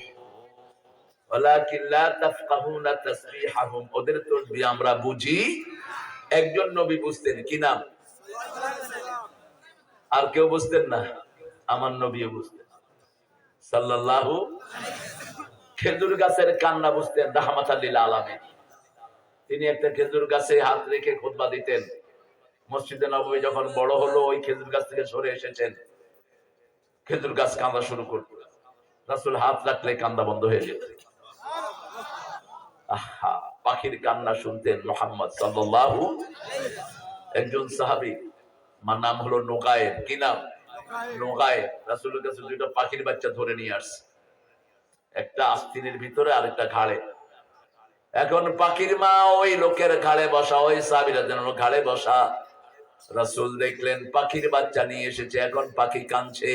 ওয়ালাকিন লা তাফকাহুনা তাসবিহাহুম। ওদের তাসবিহ আমরা বুঝি। একজন নবী বুঝতেন, কি নাম? আর কেউ বুঝতেন না? আমার নবীও বুঝতেন সাল্লাল্লাহু। খেজুর গাছের কান্না বুঝতেন রাহমাতাল লিল আলামিন। তিনি একটা খেজুর গাছে হাত রেখে খুতবা দিতেন। মসজিদে নববী যখন বড় হলো, ওই খেজুর গাছ থেকে সরে এসেছেন, খেজুর গাছ কান্দা শুরু করত। রাসূল হাত রাখলে কান্দা বন্ধ হয়ে যেত। আহা, পাখির কান্না শুনতেন মুহাম্মদ সাল্লাল্লাহু। একজন সাহাবী, মার নাম হলো নুগায়ের। কি নাম? নুগায়ের। রাসূলের কাছে দুইটা পাখির বাচ্চা ধরে নিয়ে আসছে, একটা আস্তিনের ভিতরে আর একটা ঘাড়ে। এখন পাখির মা ওই লোকের ঘাড়ে বসা, ওই সাহাবীরা যেন ঘাড়ে বসা। রাসূল দেখলেন পাখির বাচ্চা নিয়ে এসেছে, এখন পাখি কাঁদছে।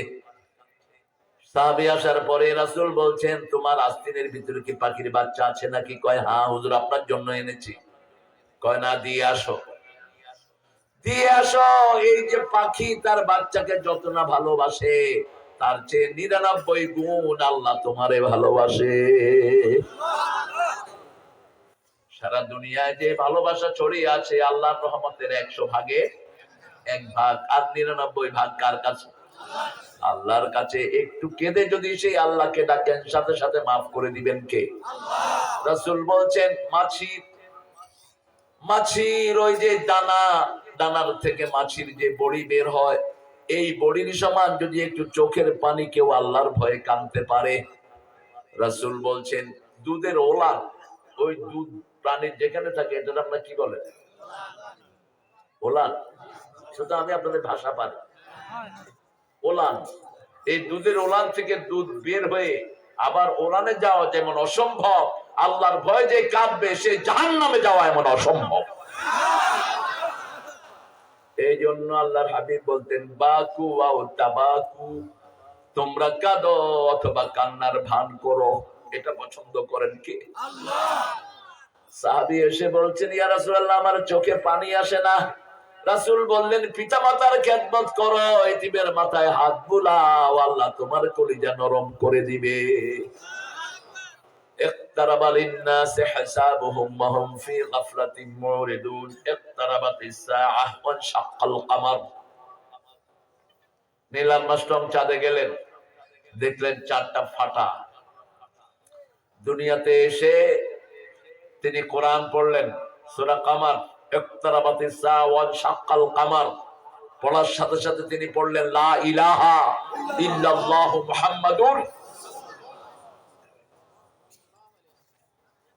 সাহাবী আসার পরে রাসূল বলছেন, তোমার আস্তিনের ভিতরে কি পাখির বাচ্চা আছে নাকি? কয় হ্যাঁ হুজুর, আপনার জন্য এনেছি। কয় না, দিয়ে আসো, দিয়ে আসো। এই যে পাখি তার বাচ্চাকে যত না ভালোবাসে, তার চেয়ে 99 গুণ আল্লাহ তোমারে ভালোবাসে। সারা দুনিয়ায় যে ভালোবাসা ছড়িয়ে আছে, আল্লাহর রহমতের 100 ভাগে 1 ভাগ, আর 99 ভাগ কার কাছে? আল্লাহর কাছে। একটু কেঁদে যদি সেই আল্লাহকে ডাকেন, সাথে সাথে মাফ করে দিবেন কে? রাসূল বলছেন, মাছির ওই যে দানা, দানার থেকে মাছির যে বড়ি বের হয়, এই বড়ির সমান যদি একটু চোখের পানি কেউ আল্লাহর ভয়ে কাঁদতে পারে। রাসূল বলছেন, দুধের ওলান, ওই দুধ প্রাণীর যেখানে থাকে, এটা আপনার কি বলে? ওলান। শুধু আমি আপনাদের ভাষা পারি। ওলান, এই দুধের ওলান থেকে দুধ বের হয়ে আবার ওলানে যাওয়া যেমন অসম্ভব, আল্লাহর ভয় যে কাঁদবে সে জাহান্নামে যাওয়া এমন অসম্ভব। এই জন্য আল্লাহর হাবিব বলতেন, বাকু আও তাবাকু, তোমরা কাঁদো অথবা কান্নার ভান করো, এটা পছন্দ করেন কে? আল্লাহ। সাহাবী এসে বলছেন, ইয়া রাসূলুল্লাহ, আমার চোখে পানি আসে না। রাসূল বললেন, পিতামাতার খেদমত করো, এতিমের মাথায় হাত বুলাও, আল্লাহ তোমার কলিজা নরম করে দিবে। اقترب للناس حسابهم وهم في غفلة معرضون اقتربت الساعة وانشق القمر। নীল আর্মস্ট্রং চাঁদে গেলেন, দেখলেন চাঁদটা ফাটা। দুনিয়াতে এসে তিনি কোরআন পড়লেন, সূরা কামার, ইকতারাবাতিস সাআ ওয়ানশাক্কাল কামার। পড়ার সাথে সাথে তিনি পড়লেন, লা ইলাহা ইল্লাল্লাহু মুহাম্মাদুর।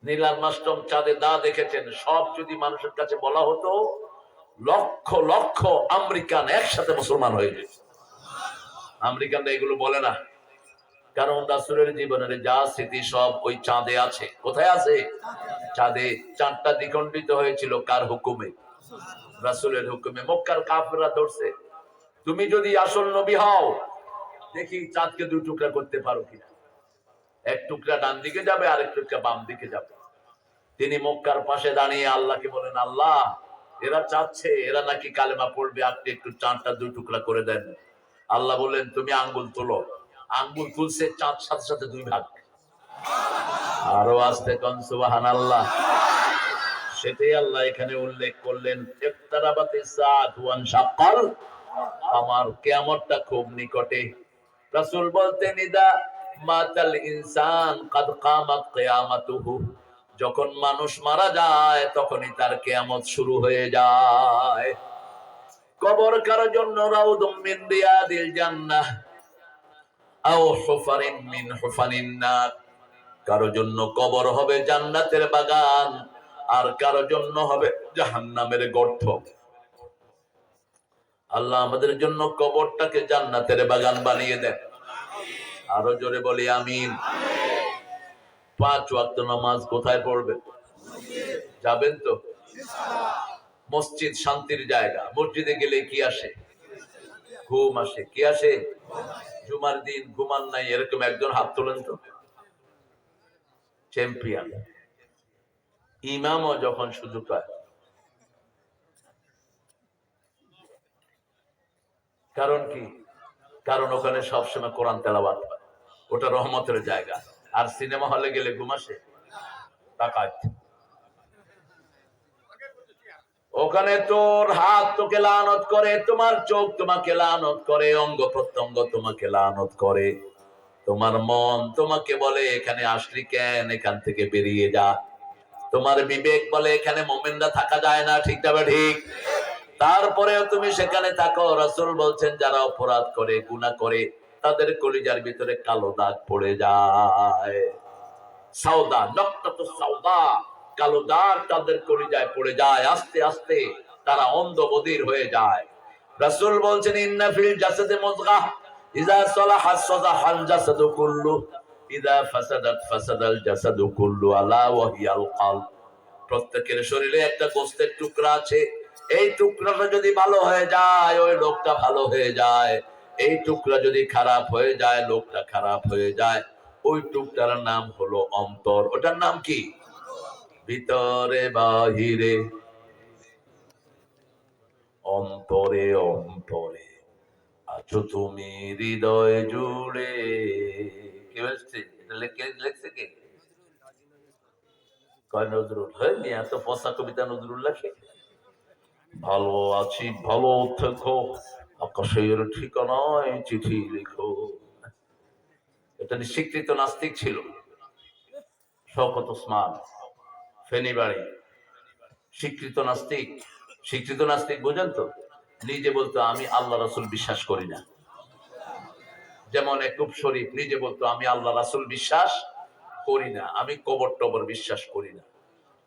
নীল আর্মস্ট্রং চাঁদে দা দেখেছেন। সব যদি মানুষের কাছে বলা হতো, লক্ষ লক্ষ আমেরিকান একসাথে মুসলমান হয়ে যেত। আমেরিকানরা এগুলো বলে না, কারণ রাসূলের জীবনের যা স্মৃতি সব ওই চাঁদে আছে। কোথায় আছে? চাঁদে। চাঁদটা দ্বিখণ্ডিত হয়েছিল কার হুকুমে? রাসূলের হুকুমে। মক্কার কাফেররা ধরছে, তুমি যদি আসল নবী হও, দেখি চাঁদকে দুই টুকরা করতে পারো কিনা। এক টুকরা ডান দিকে যাবে, আরেক টুকরা বাম দিকে যাবে। তিনি মক্কার পাশে দাঁড়িয়ে আল্লাহকে বলেন, আল্লাহ, এরা চাচ্ছে এরা নাকি কালেমা পড়বে, আপনি একটু চাঁদটা দুই টুকরা করে দেন। আল্লাহ বললেন, তুমি আঙ্গুল তোলো। আঙ্গুল তুলছে, চাঁদ সাথে সাথে দুই ভাগ। আরো আস্তে কোন সুবহানাল্লাহ। সেটাই আল্লাহ এখানে উল্লেখ করলেন, ইকতারাবাতিস সাআত ওয়ানশাক্কাল কামার, কিয়ামতটা খুব নিকটে। রাসূল বলতেন, ইদা মাতাল ইনসান কাদ কামাত কিয়ামাতুহু, যখন মানুষ মারা যায় তখনই তার কিয়ামত শুরু হয়ে যায়। কবর কারোর জন্য রাউদুম মিন রিয়াদিল জান্নাহ আও হুফারিন মিন হুফানিন নার, কারোর জন্য কবর হবে জান্নাতের বাগান, আর কারোর জন্য হবে জাহান্নামের গর্ত। আল্লাহ আমাদের জন্য কবরটাকে জান্নাতের বাগান বানিয়ে দেন। আরো জোরে বলি আমিন। 5 ওয়াক্ত নামাজ কোথায় পড়বেন? যাবেন তো? মসজিদ শান্তির জায়গা। মসজিদে গেলে কি আসে? ঘুম আসে। কি আসে? জুমার দিন ঘুমান নাই, এরকম একজন হাত তোলেন তো। চ্যাম্পিয়ন। ইমামও যখন সুযোগ পায়, কারণ কি? কারণ ওখানে সবসময় কোরআন তেলাওয়াত হয়, ওটা রহমতের জায়গা। আর সিনেমা হলে গেলে ঘুম আসে? তাকাত। ওখানে তোর হাত তোকে লানত করে, তোমার চোখ তোমাকে লানত করে, অঙ্গ প্রত্যঙ্গ তোমাকে লানত করে। তোমার মন তোমাকে বলে এখানে আসলি কেন, এখান থেকে বেরিয়ে যা। তোমার বিবেক বলে এখানে মোমেনরা থাকা যায় না, ঠিক না ঠিক? তারপরেও তুমি সেখানে থাকো। রাসূল বলছেন যারা অপরাধ করে, গুনাহ করে, তাদের কলিজার ভিতরে কালো দাগ পড়ে যায়। সাউদা নক্তাতু সাউদা, কালো দাগ তাদের কলিজায় পড়ে যায়। আস্তে আস্তে তারা অন্ধ বধির হয়ে যায়। রাসূল বলছেন ইন্না ফিল জাসাদি মুযগাহ ইযা সালাহা সালাহাল জাসাদু কুল্লু ইযা ফাসাদাত ফাসাদাল জাসাদু কুল্লু আলা ওয়া হিয়াল কলব। প্রত্যেকের শরীরে একটা গোশতের টুকরা আছে। এই টুকরাটা যদি ভালো হয়ে যায়, ওই লোকটা ভালো হয়ে যায়। এই টুকরা যদি খারাপ হয়ে যায়, লোকটা খারাপ হয়ে যায়। ওই টুকরার নাম হলো অন্তর। ওটার নাম কি? ভিতরে বাহিরে, অন্তরে অন্তরে আছো তুমি হৃদয় জুড়ে। কি বলছে? লেখছে কে? কয় নজরুল। হ্যাঁ, এত পচা কবিতা নজরুল লেখে। ভালো আছি ভালো থেকো, আকাশের ঠিকানায় চিঠি লিখো। এটা স্বীকৃত নাস্তিক ছিল শওকত ওসমান, ফেনীবাড়ি। স্বীকৃত নাস্তিক। স্বীকৃত নাস্তিক বোঝেন তো? নিজে বলতো আমি আল্লাহ রাসূল বিশ্বাস করি না। যেমন একুব শরীফ নিজে বলতো আমি আল্লাহ রাসূল বিশ্বাস করি না, আমি কবর টবর বিশ্বাস করি না,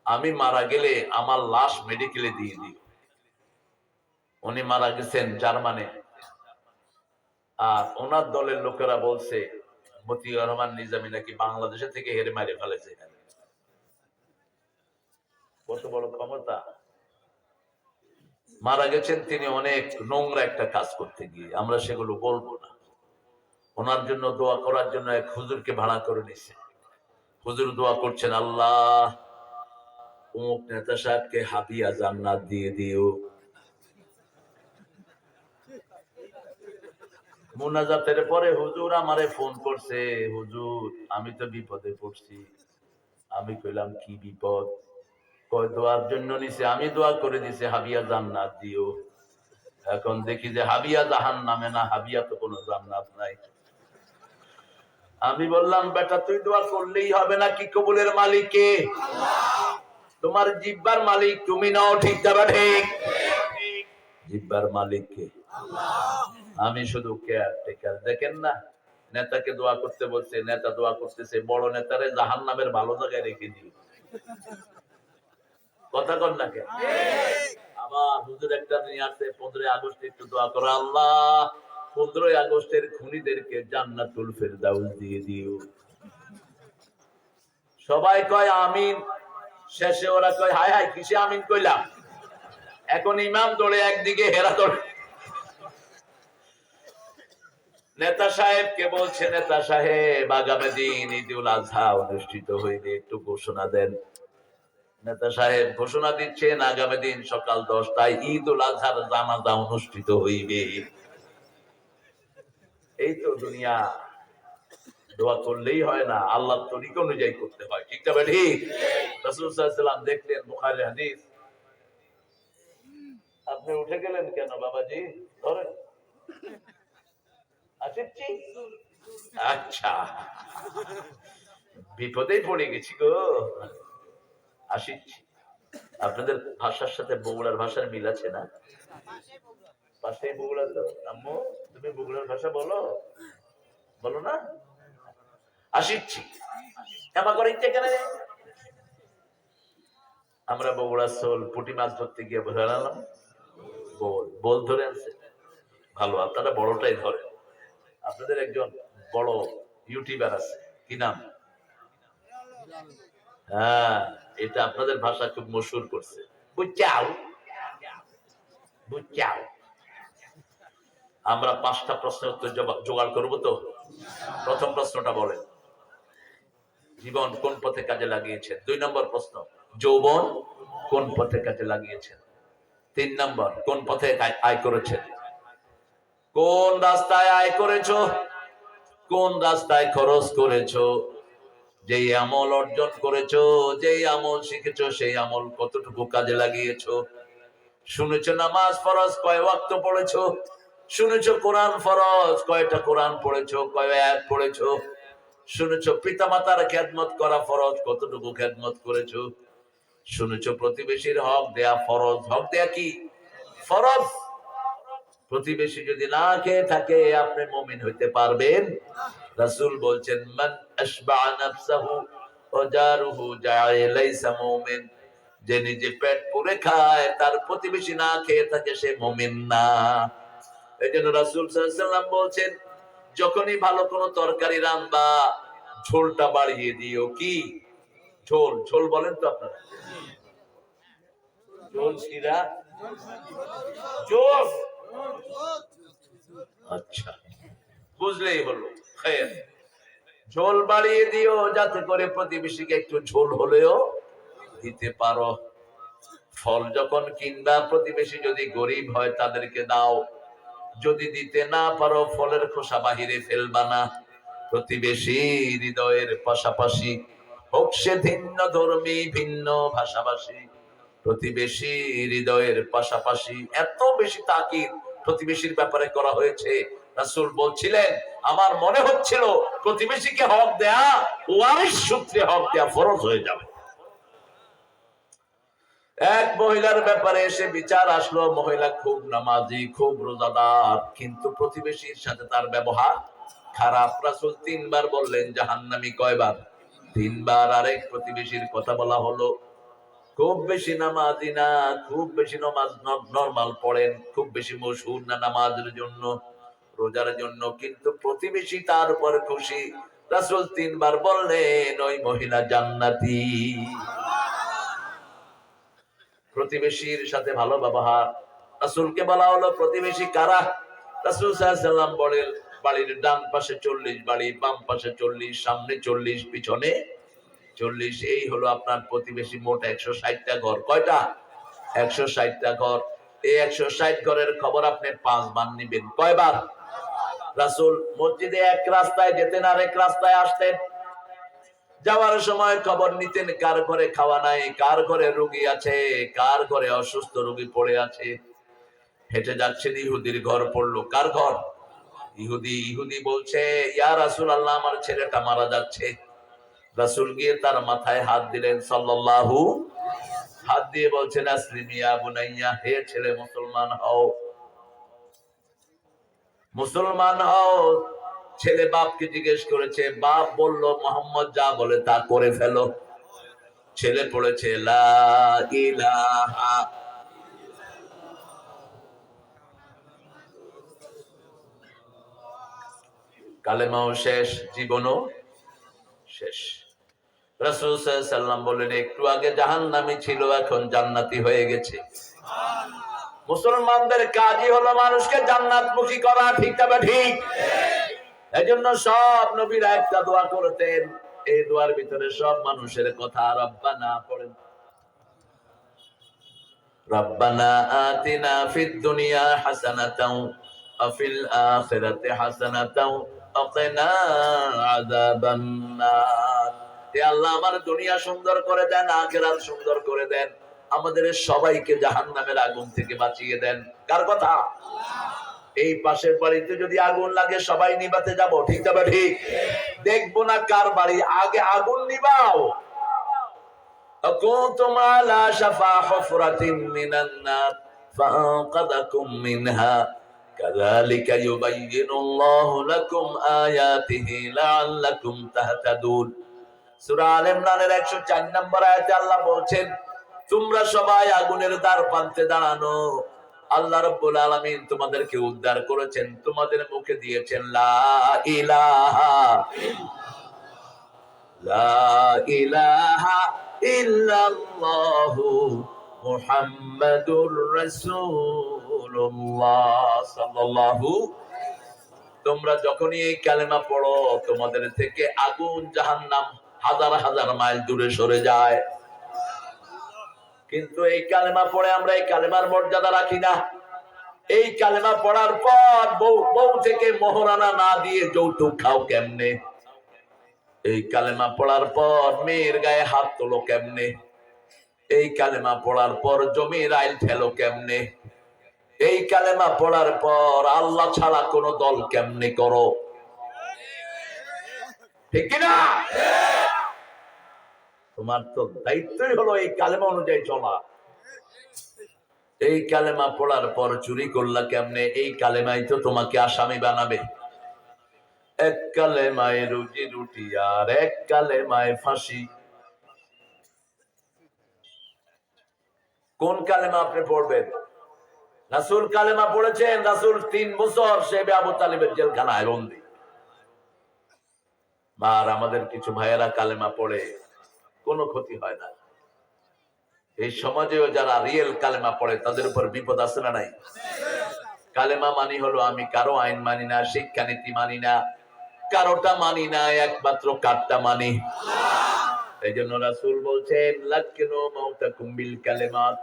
আমি মারা গেলে আমার লাশ মেডিকেলে দিয়ে দিই। উনি মারা গেছেন জার্মানে। আর ওনার দলের লোকেরা বলছে মতিউর রহমান নিজামী নাকি বাংলাদেশে থেকে হেরে মারে ফেলেছে। কত বড় ক্ষমতা! মারা গেছেন তিনি অনেক নোংরা একটা কাজ করতে গিয়ে, আমরা সেগুলো বলবো না। ওনার জন্য দোয়া করার জন্য এক হুজুরকে ভাড়া করে নিছে। হুজুর দোয়া করছেন, আল্লাহ অমুক নেতা সাহেবকে হাবিয়া জান্নাত দিয়ে দিও। মুনাজাতের পরে হুজুর আমারে ফোন করছে, হুজুর আমি তো বিপদে পড়ছি। আমি কইলাম কি বিপদ? কয় দোয়ার জন্য নিছে, আমি দোয়া করে দিছে হাবিয়া জান্নাত দিও। এখন দেখি যে হাবিয়া জাহান্নামে, না হাবিয়া তো কোনো জান্নাত নাই। আমি বললাম বেটা তুই দোয়া করলেই হবে না, কি কবুলের মালিক কে? তোমার জিব্বার মালিক তুমি নাও, ঠিক যাবে ঠিক? জিব্বার মালিক কে? আমি শুধু কেয়ারটেকার। দেখেন না, নেতাকে দোয়া করতে বলছে, নেতা দোয়া করতেছে, বড় নেতারে জাহান্নামের ভালো জায়গায় রেখে দিই। কথা কন না কেন? আবার হুজুর একটা নিয়ে আসছে 15 আগস্ট একটু দোয়া করো, আল্লাহ 15 আগস্টের খুনিদেরকে জান্নাতুল ফেরদাউস দিয়ে দিও। সবাই কয় আমিন, শেষে ওরা কয় হায় হায় কিসে আমিন কইলাম। এখন ইমাম দৌড়ে একদিকে, হেরা দৌড়ে। নেতা সাহেবকে বলছে, নেতা সাহেব আগামী দিন ঈদুল আজহা অনুষ্ঠিত হইবে, একটু ঘোষণা দেন। নেতা সাহেব ঘোষণা দিচ্ছেন আগামী দিন সকাল 10টায় ঈদুল আজহার জানাজা অনুষ্ঠিত হইবে। এই তো দুনিয়া। দোয়া করলেই হয় না, আল্লাহর তরিকা অনুযায়ী করতে হয়, ঠিক না ঠিক? রাসূল সাল্লাল্লাহু আলাইহি ওয়াসাল্লাম দেখলেন বুখারীর হাদিস। আপনি উঠে গেলেন কেন বাবাজি? ধরেন আসিচ্ছি। আচ্ছা, বিপদেই পড়ে গেছি গো। আসিচ্ছি। আপনাদের ভাষার সাথে বগুড়ার ভাষার মিল আছে না? পাশেই বগুড়া তো। আম্মু তুমি বগুড়ার ভাষা বলো? বলো না? আসিচ্ছি। ক্ষমা করে কেন? আমরা বগুড়া সোল পুঁটি মাছ ধরতে গিয়ে ধরালাম বোল। বোল ধরে আনছে ভালো, আপনারা বড়টাই ধরেন। আপনাদের একজন বড় ইউটিউবার আছে, কি নাম? হ্যাঁ, এটা আপনাদের ভাষা খুব মশহুর করছে। বুঝছাও বুঝছাও। আমরা 5টা প্রশ্নের উত্তর জোগাড় করবো তো। প্রথম প্রশ্নটা বলেন, জীবন কোন পথে কাজে লাগিয়েছেন? 2 নম্বর প্রশ্ন, যৌবন কোন পথে কাজে লাগিয়েছেন? 3 নম্বর, কোন পথে আয় করেছেন? কোন রাস্তায় আয় করেছো? কোন রাস্তায় খরচ করেছো? যেই আমল অর্জন করেছো, যেই আমল শিখেছো, সেই আমল কতটুকু কাজে লাগিয়েছো? শুনেছো নামাজ ফরজ কয় ওয়াক্ত পড়েছো? শুনেছো কোরআন ফরজ, কয়টা কোরআন পড়েছো, কয় আয়াত পড়েছো? শুনেছো পিতামাতার খেদমত করা ফরজ, কতটুকু খেদমত করেছো? শুনেছো প্রতিবেশীর হক দেয়া ফরজ, হক দেয়া কি ফরজ? প্রতিবেশী যদি না খেয়ে থাকে আপনি মুমিন হইতে পারবেন? রাসূল বলছেন মান আশবা নাফসাহু ওয়া জারুহু জায়ে লাইসা মুমিন, যে নিজে পেট পুরে খায় তার প্রতিবেশী না খেয়ে থাকে সে মুমিন না। এইজন্য রাসূল সাল্লাল্লাহু আলাইহি ওয়াসাল্লাম বলছেন যখনই ভালো কোনো তরকারি রান্না ঝোলটা বাড়িয়ে দিও। কি ঝোল? ঝোল বলেন তো আপনারা? ঝোল শিরা ঝোল, আচ্ছা বুঝলেই হলো। খের ঝোল বাড়িয়ে দিও যাতে করে প্রতিবেশীকে একটু ঝোল হলেও দিতে পারো। ফল যখন কিনবা প্রতিবেশী যদি গরিব হয় তাদেরকে দাও, যদি দিতে না পারো ফলের খোসা বাহিরে ফেলবা না। প্রতিবেশী হৃদয়ের পাশাপাশি হোক সে ভিন্ন ধর্মী ভিন্ন ভাষাভাষী, প্রতিবেশী হৃদয়ের পাশাপাশি এত বেশি তাকিদ প্রতিবেশীর ব্যাপারে করা হয়েছে। রাসূল বলছিলেন আমার মনে হচ্ছিল প্রতিবেশীকে হক দেয়া ওয়ারিশ সূত্রে হক দেয়া ফরজ হয়ে যাবে। এক মহিলার ব্যাপারে এসে বিচার আসলো, মহিলা খুব নামাজি খুব রোজাদার, কিন্তু প্রতিবেশীর সাথে তার ব্যবহার খারাপ। রাসূল 3 বার বললেন জাহান্নামী। কয়বার? 3 বার। আরেক প্রতিবেশীর কথা বলা হলো, খুব বেশি নামাজি না, খুব বেশি নামাজ নরমাল পড়েন, খুব বেশি মশহুর না নামাজের জন্য রোজার জন্য, কিন্তু প্রতিবেশী তার উপর খুশি। রাসূল 3 বার বললেন ওই মহিলা জান্নাতি। প্রতিবেশীর সাথে ভালো ব্যবহার। রাসূলকে বলা হলো প্রতিবেশী কারা? রাসূল সাল্লাল্লাহু আলাইহি ওয়াসাল্লাম বলেন বাড়ির ডান পাশে 40 বাড়ি, বাম পাশে 40, সামনে 40, পিছনে 40, এই হলো আপনার প্রতিবেশী। মোট 160টা ঘর। কয়টা? 160টা ঘর। এই 160 ঘরের খবর আপনি 5 বার নিবেন। কয়বার? রাসূল মসজিদে এক রাস্তায় যেতেন আর এক রাস্তায় আসতেন। যাওয়ার সময় খবর নিতেন কার ঘরে খাওয়া নাই, কার ঘরে রোগী আছে, কার ঘরে অসুস্থ রোগী পড়ে আছে। হেঁটে যাচ্ছেন, ইহুদির ঘর পড়লো। কার ঘর? ইহুদি। ইহুদি বলছে ইয়া রাসূলুল্লাহ আমার ছেলেটা মারা যাচ্ছে। রাসূল গিয়ে তার মাথায় হাত দিলেন সাল্লাল্লাহু, হাত দিয়ে বলছেন আসলিম ইয়া বুনাইয়া, হে ছেলে মুসলমান হও, মুসলমান হও। ছেলে বাপকে জিজ্ঞেস করেছে, বাপ বলল মোহাম্মদ যা বলে তা করে ফেলো। ছেলে পড়েছে লা ইলাহা, কালেমাও শেষ, জীবনও শেষ। রাসূল সাল্লাল্লাহু আলাইহি ওয়াসাল্লাম বলেন একটু আগে জাহান্নামী ছিল এখন জান্নাতি হয়ে গেছে। মুসলমানদের কাজই হলো মানুষকে জান্নাতমুখী করা, ঠিক না ঠিক? এজন্য সব নবীরা একটা দোয়া করতেন, এই দোয়ার ভিতরে সব মানুষের কথা। রব্বানা পড়েন, রব্বানা আতিনা ফিদ দুনিয়া হাসানাতাও ওয়া ফিল আখিরাতি হাসানাতাও ওয়া কিনা আযাবান নার। হে আল্লাহ আমার দুনিয়া সুন্দর করে দেন, আখিরাত সুন্দর করে দেন, আমাদের সবাইকে জাহান্নামের আগুন থেকে বাঁচিয়ে দেন। কার কথা? এই পাশের বাড়িতে যদি আগুন লাগে সবাই নিভাতে যাব, ঠিক না ঠিক? দেখবো না কার বাড়ি আগে আগুন নিভাও। كنتم على شفا حفرة من النار فأنقذكم منها كذلك يبين الله لكم آياته لعلكم تهتدون। সূরা আলে ইমরানের 104 নম্বর আয়াতে আল্লাহ বলছেন তোমরা সবাই আগুনের দ্বার প্রান্তে দাঁড়ানো, আল্লাহ রাব্বুল আলামিন তোমাদেরকে উদ্ধার করেছেন, তোমাদের মুখে দিয়েছেন লা ইলাহা, লা ইলাহা ইল্লাল্লাহু মুহাম্মাদুর রাসূলুল্লাহ সাল্লাল্লাহু। তোমরা যখনই এই কালেমা পড়ো তোমাদের থেকে আগুন জাহান্নাম হাজার হাজার মাইল দূরে সরে যায়। কিন্তু এই কালেমা পড়ে আমরা এই কালেমার মর্যাদা রাখি না। এই কালেমা পড়ার পর বউ থেকে মোহরানা না দিয়ে যৌতুক খাও কেমনে? এই কালেমা পড়ার পর মেয়ের গায়ে হাত তোলো কেমনে? এই কালেমা পড়ার পর জমির আইল ঠেলো কেমনে? এই কালেমা পড়ার পর আল্লাহ ছাড়া কোন দল কেমনে করো, ঠিক কিনা? তোমার তো দায়িত্বই হলো এই কালেমা অনুযায়ী চলা। এই কালেমা পড়ার পর চুরি করলা কেমনে, এই কালেমাই তো তোমাকে আসামি বানাবে। এক কালেমায় রুজি রুটি আর এক কালেমায় ফাঁসি। কোন কালেমা আপনি পড়বেন? রাসূল কালেমা পড়েছেন, রাসূল 3 বছর সে আবু তালিবের জেলখানায় বন্দী। আর আমাদের কিছু ভাইয়েরা কালেমা পড়ে কোনো ক্ষতি হয় না। এই সমাজেও যারা রিয়েল কালেমা পড়ে তাদের উপর বিপদ আছে না নাই? কালেমা মানি হলো আমি কারো আইন মানি না, শিক্ষানীতি মানি না, কারোটা মানি না, একমাত্র কারটা মানি। এই জন্য রাসূল বলছেন লাকিনু মাউতাকুম বিল কালিমাত,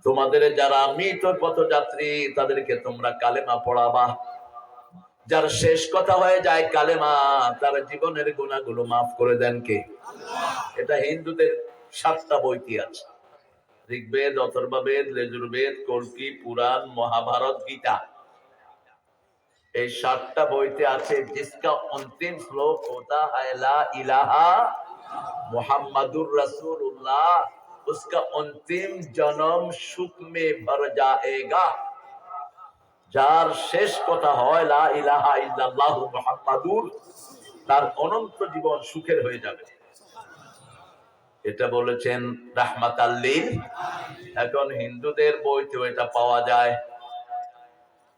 তোমাদের যারা মৃত পথযাত্রী তাদেরকে তোমরা কালেমা পড়াবা। যার শেষ কথা হয়ে যায় কালেমা, তার জীবনের গুনাহগুলো মাফ করে দেন কে? এটা হিন্দুদের 7টা বইতে আছে, ঋগ্বেদ, অথর্ববেদ, যজুর্বেদ, কল্কি, পুরাণ, মহাভারত, গীতা। এই 7টা বইতে আছে जिसका अंतिम श्लोक होता है ला इलाहा मुहम्मदुर रसूलुल्लाह, उसका अंतिम जन्म सुख में भर जाएगा। যার শেষ কথা হয় লা ইলাহা ইল্লাল্লাহ মুহাম্মাদুর, তার অনন্ত জীবন সুখের হয়ে যাবে। এটা বলেছেন রাহমাতাল লিল। এখন হিন্দুদের বইতে এটা পাওয়া যায়,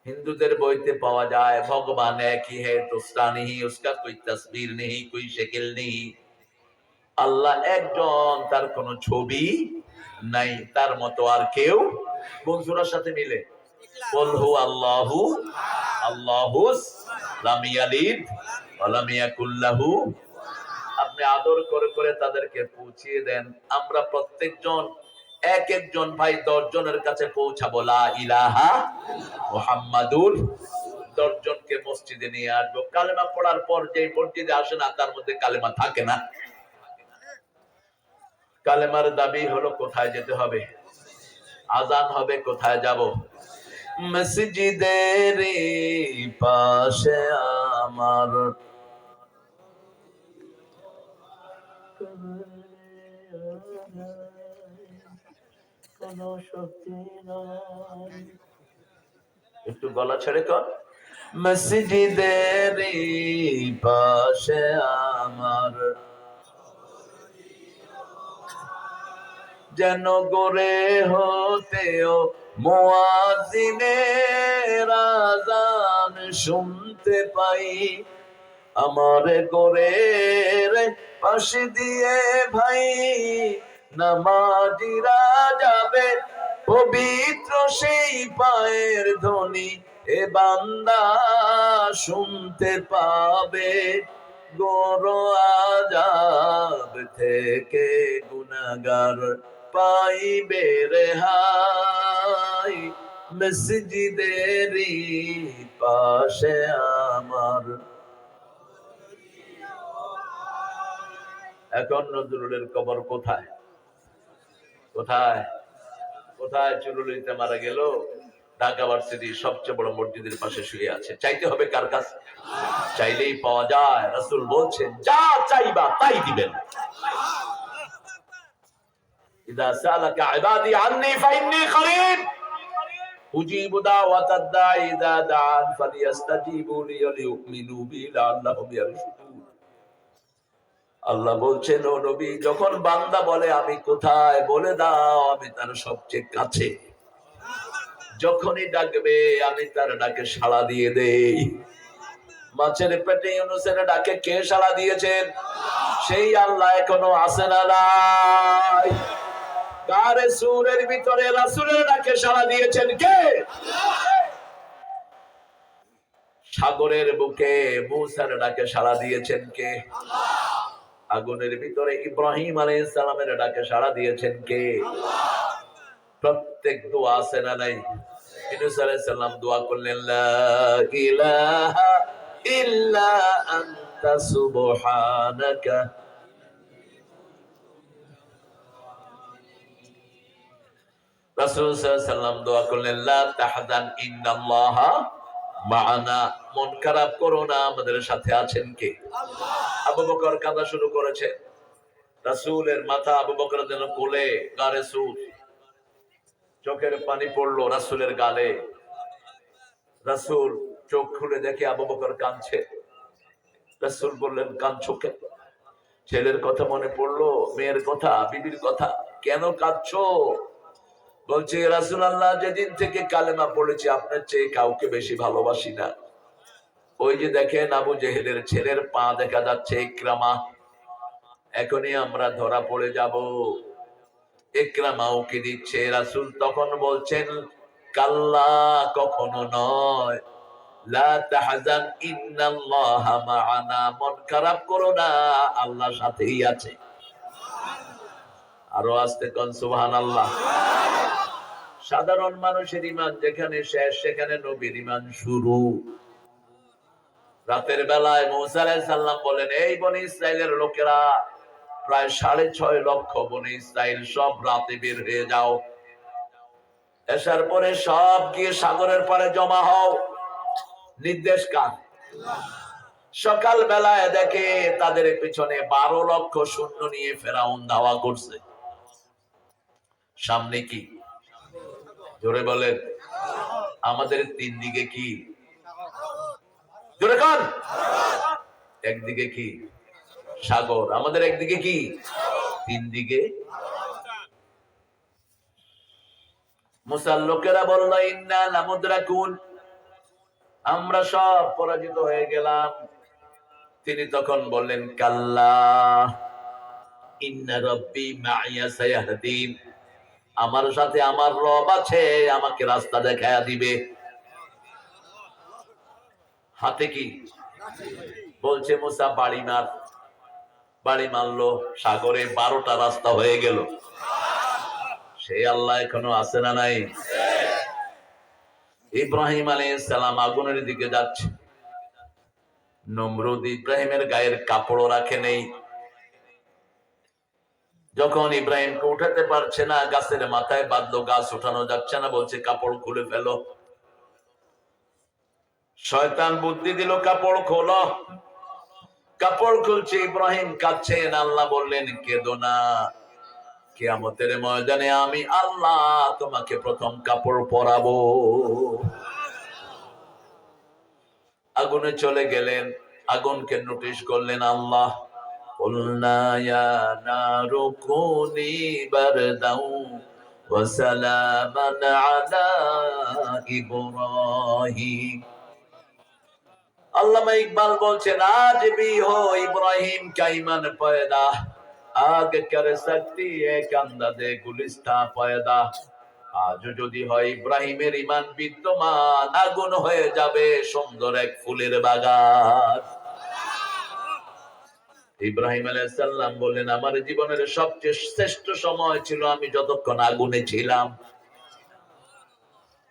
हिंदूদের বইতে পাওয়া যায় ভগবান একই है दूसरा नहीं, उसका कोई तस्वीर नहीं, कोई शक्ल नहीं। আল্লাহ একজন, তার কোনো ছবি নাই, তার মতো আর কেউ। কোন সূরার সাথে মিলে? কুল হু আল্লাহু আল্লাহুস লাম ইয়ালিদ ওয়া লাম ইয়াকুল লাহু। আপনি আদর করে করে তাদেরকে পৌঁছিয়ে দেন। আমরা প্রত্যেকজন এক একজন ভাই 10 জনের কাছে পৌঁছাবো লা ইলাহা মুহাম্মাদুর। 10 জনকে মসজিদে নিয়ে আসবো। কালেমা পড়ার পর যে মসজিদে আসে না তার মধ্যে কালেমা থাকে না। কালেমার দাবি হলো কোথায় যেতে হবে? আজান হবে, কোথায় যাব? মসজিদের পাশে আমার একটু গলা ছেড়ে কর। মসজিদের পাশে আমার যেন গড়ে হতেও মুয়াজ্জিনের আযান শুনতে পাই। আমার গোরের পাশে দিয়ে ভাই নামাজিরা যাবে, পবিত্র সেই পায়ের ধ্বনি এ বান্দা শুনতে পাবে। গর আযাব থেকে গুনাহগার পাইবে রেহাই, মসজিদেরই পাশে আমার। এখন নজরুলের কবর কোথায়? কোথায় কোথায়? চুরুলিতে মারা গেল, ঢাকা ভার্সিটির সবচেয়ে বড় মসজিদের পাশে শুয়ে আছে। চাইতে হবে কার কাছে? চাইলেই পাওয়া যায়। রাসূল বলছেন যা চাইবা তাই দিবেন। ইদা সালাকা ইবাদি আন্নী ফাইন্নী করিব উজিবু দাওয়াতাদ দাঈ ইযা দাআন ফালিয়াস্তাজিবু লি ওয়ালিউমিনু বি লাআল্লাহুম ইয়ারশুদুন। আল্লাহ বলছেন ও নবী, যখন বান্দা বলে আমি কোথায়, বলে দাও আমি তার সবচেয়ে কাছে। যখনই ডাকবে আমি তার ডাকে সাড়া দিয়ে দেই। মাছের পেটে ইউনূসের ডাকে কে সাড়া দিয়েছেন? সেই আল্লাহ এখনো আছে না নাই? গারে সূরের ভিতরে রাসূলের ডাকে সাড়া দিয়েছেন কে? সাগরের বুকে মূসার ডাকে সাড়া দিয়েছেন কে? আগুনের ভিতরে ইব্রাহিম আলাইহিস সালামের ডাকে সাড়া দিয়েছেন কে? প্রত্যেক দোয়া আছে না নাই? ইউনূস আলাইহিস সালাম দোয়া করলেন লা ইলাহা ইল্লা আনতা সুবহানাকা। রাসূল সাল্লাল্লাহু আলাইহি ওয়াসাল্লাম দোয়া করলেন, লা তাহজান ইন্নাল্লাহা মা'ানা, মন খারাপ করো না, আমাদের সাথে আছেন কে? আল্লাহ। আবু বকর কাঁদা শুরু করেছে। রাসূলের মাথা আবু বকরের যেন কোলে, গারে সুর, চোখের পানি পড়লো রাসূলের গালে। রাসূল চোখ খুলে দেখে আবু বকর কাঁদছে। রাসূল বললেন, কাঁদছো কেন? ছেলের কথা মনে পড়লো, মেয়ের কথা, বিবির কথা, কেন কাঁদছো? বলছে, রাসূলুল্লাহ, যেদিন থেকে কালেমা পড়েছি আপনার চেয়ে কাউকে বেশি ভালোবাসি না। ওই যে দেখেন আবু জেহেলের ছেলের পা দেখা যাচ্ছে, ইকরামা, এখনই আমরা ধরা পড়ে যাব। ইকরামা ওকে দিচ্ছে। রাসূল তখন বলছেন, কাল্লা, কখনো নয়, লা তাহজান ইন্নাল্লাহা মা'ানা, মন খারাপ করো না, আল্লাহ সাথেই আছে। আরো আস্তে কোন সুবহানাল্লাহ। সাধারণ মানুষের ঈমান যেখানে শেষ, সেখানে নবীর ঈমান শুরু। রাতের বেলায় মুসা আলাইহিস সালাম বলেন, এই বনি ইসরাইলের লোকেরা, প্রায় 6.5 লক্ষ বনি ইসরাইল, সব রাতে বের হয়ে যাও, এসার পরে সব গিয়ে সাগরের পাড়ে জমা হও। নির্দেশ কার? সকাল বেলায় দেখে তাদের পিছনে 12 লক্ষ সৈন্য নিয়ে ফেরাউন ধাওয়া করছে। সামনে কি? জোরে বলেন। আমাদের 3 দিকে কি? জোরে কান। একদিকে কি? সাগর। আমাদের একদিকে কি? 3 দিকে। মুসার লোকেরা বলল, ইন্না লামুদরাকুন, আমরা সব পরাজিত হয়ে গেলাম। তিনি তখন বললেন, কাল্লা ইন্না রাব্বি মাইয়া সায়াহদিন, আমার সাথে আমার রব আছে, আমাকে রাস্তা দেখায়া দিবে। হাতে কি? বলছে মুসা, বাড়ি মার। বাড়ি মারলো, সাগরে 12টা রাস্তা হয়ে গেল। সেই আল্লাহ এখনো আছে না নাই? ইব্রাহিম আলাইহিস সালাম আগুনের দিকে যাচ্ছে। নমরুদ ইব্রাহিমের গায়ের কাপড় রাখে নেই। যখন ইব্রাহিমকে উঠাতে পারছে না, গাছের মাথায় বাঁধলো, গাছ উঠানো যাচ্ছে না, বলছে কাপড় খুলে ফেলো। শয়তান বুদ্ধি দিল, কাপড় খোলো। কাপড় খুলছে, ইব্রাহিম কাঁদছেন। আল্লাহ বললেন, কেঁদো না, কিয়ামতের ময়দানে আমি আল্লাহ তোমাকে প্রথম কাপড় পরাবো। আগুনে চলে গেলেন, আগুনকে নোটিশ করলেন আল্লাহ। কুলনা ইয়া নারু কুনি বারদাও ওয়া সালামান আলা ইব্রাহিম। আল্লামা ইকবাল বলছেন, আজ भी हो इब्राहिम का ईमान पैदा, आग कर सकती है कंदे गुलिस्ता पैदा। আজ যদি হয় ইব্রাহিমের ঈমান বিদ্যমান, আগুন হয়ে যাবে সুন্দর এক ফুলের বাগান। ইব্রাহিম আলাইহিস সালাম বললেন, আমার জীবনের সবচেয়ে শ্রেষ্ঠ সময় ছিল আমি যতক্ষণ আগুনে ছিলাম।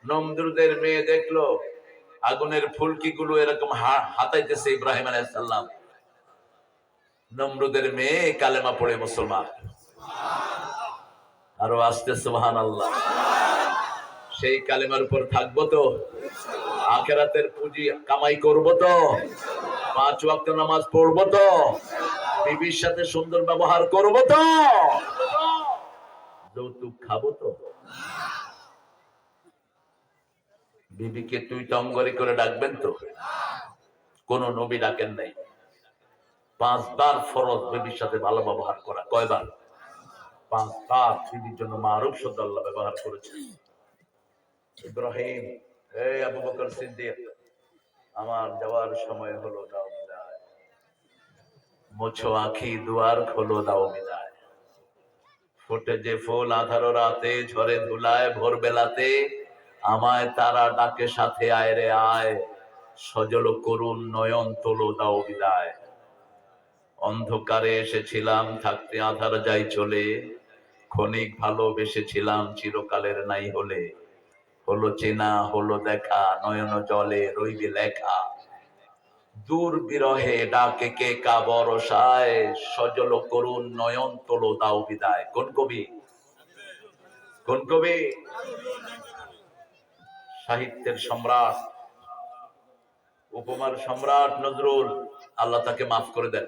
নমরুদের মেয়ে দেখলো আগুনের ফুলকিগুলো এরকম হাতাইতেছে ইব্রাহিম আলাইহিস সালাম। নমরুদের মেয়ে কালেমা পড়ে মুসলমান। আরো আস্তে সুবহানাল্লাহ। সেই কালেমার উপর থাকবো তো, আখিরাতের পুঁজি কামাই করবো তো, 5 ওয়াক্ত নামাজ পড়বো তো, বিবির সাথে সুন্দর ব্যবহার করবো তো, যৌতুক খাবো তো, বিবিকে তুই টঙ্গরি করে ডাকবেন তো? কোন নবী ডাকেন নাই। 5 বার ফরজ বিবির সাথে ভালো ব্যবহার করা। কয়বার? 5 বার বিবির জন্য মারুফ শব্দ আল্লাহ ব্যবহার করেছে। ইব্রাহিম, এই আবু বকর সিদ্দিক, আমার যাওয়ার সময় হলো, দাও বিদায়। মুছো আঁখি দুয়ার খোলো, দাও বিদায়। ফোটে যে ফুল আধারো রাতে, ঝরে ধুলায় ভোর বেলাতে, আমায় তারা ডাকে সাথে, আয় রে আয়, সজল করুণ নয়ন তোলো, দাও বিদায়। অন্ধকারে এসেছিলাম, থাকতে আধার যাই চলে, ক্ষণিক ভালোবেসেছিলাম, চিরকালের নাই হলে, হলো চেনা হলো দেখা, নয়ন জলে রইবে লেখা, দূর বিরহে ডাকে কে কা বরসায়, সজল করুণ নয়ন তোলো, দাও বিদায়। কোন কবি? কোন কবি? সাহিত্যের সম্রাট, উপমার সম্রাট নজরুল। আল্লাহ তাকে মাফ করে দেন।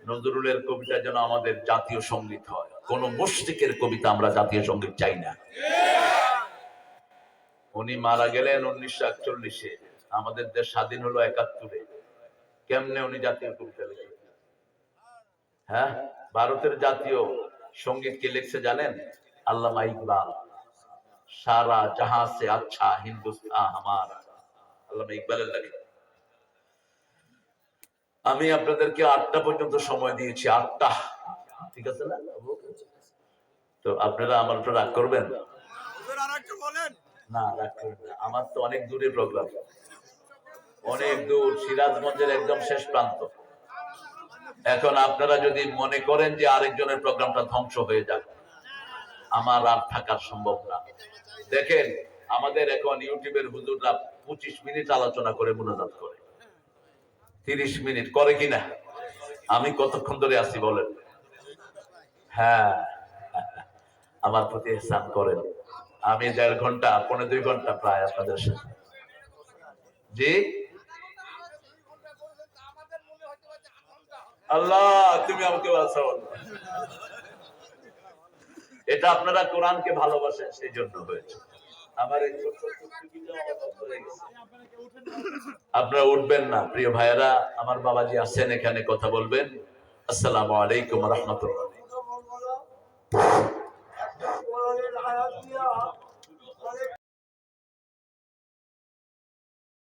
নজরুলের কবিতা যেন আমাদের জাতীয় সঙ্গীত হয়। কোন মুশরিকের কবিতা আমরা জাতীয় সঙ্গীত চাই না। উনি মারা গেলেন 1941-এ, আমাদের দেশ স্বাধীন হলো 71-এ। কেমনে উনি জাতীয় কবিতা লিখেছেন? হ্যাঁ, ভারতের জাতীয় সঙ্গীত কে লিখছে জানেন? আল্লামা ইকবাল। সারা জাহাঁ সে আচ্ছা হিন্দুস্তান হামারা, আল্লামা ইকবালের লেখা। আমি আপনাদেরকে 8টা পর্যন্ত সময় দিয়েছি, 8টা, ঠিক আছে না? তো আপনারা আমার উপর রাগ করবেন না? রাগ করবেন না। আমার তো অনেক দূরের প্রোগ্রাম, অনেক দূর, সিরাজগঞ্জের একদম শেষ প্রান্ত। এখন আপনারা যদি মনে করেন যে আরেকজনের প্রোগ্রামটা ধ্বংস হয়ে যাবে, আমার আর থাকার সম্ভব না। দেখেন, আমাদের এখন ইউটিউবের হুজুররা 25 মিনিট আলোচনা করে মুনাজাত করে, 30 মিনিট করে কিনা? আমি কতক্ষণ ধরে আছি বলেন? হ্যাঁ, আমার প্রতি ইহসান করেন। আমি 1.5 ঘন্টা, 1.5-2 ঘন্টা প্রায় আপনাদের সাথে। জি আল্লাহ, তুমি আমাকে বাঁচাও। এটা আপনারা কোরআনকে ভালোবাসেন সেই জন্য হয়েছে। আমার এই আপনারা উঠবেন না প্রিয় ভাইয়েরা, আমার বাবাজি আছেন এখানে, কথা বলবেন। আসসালামু আলাইকুম ওয়া রাহমাতুল্লাহ।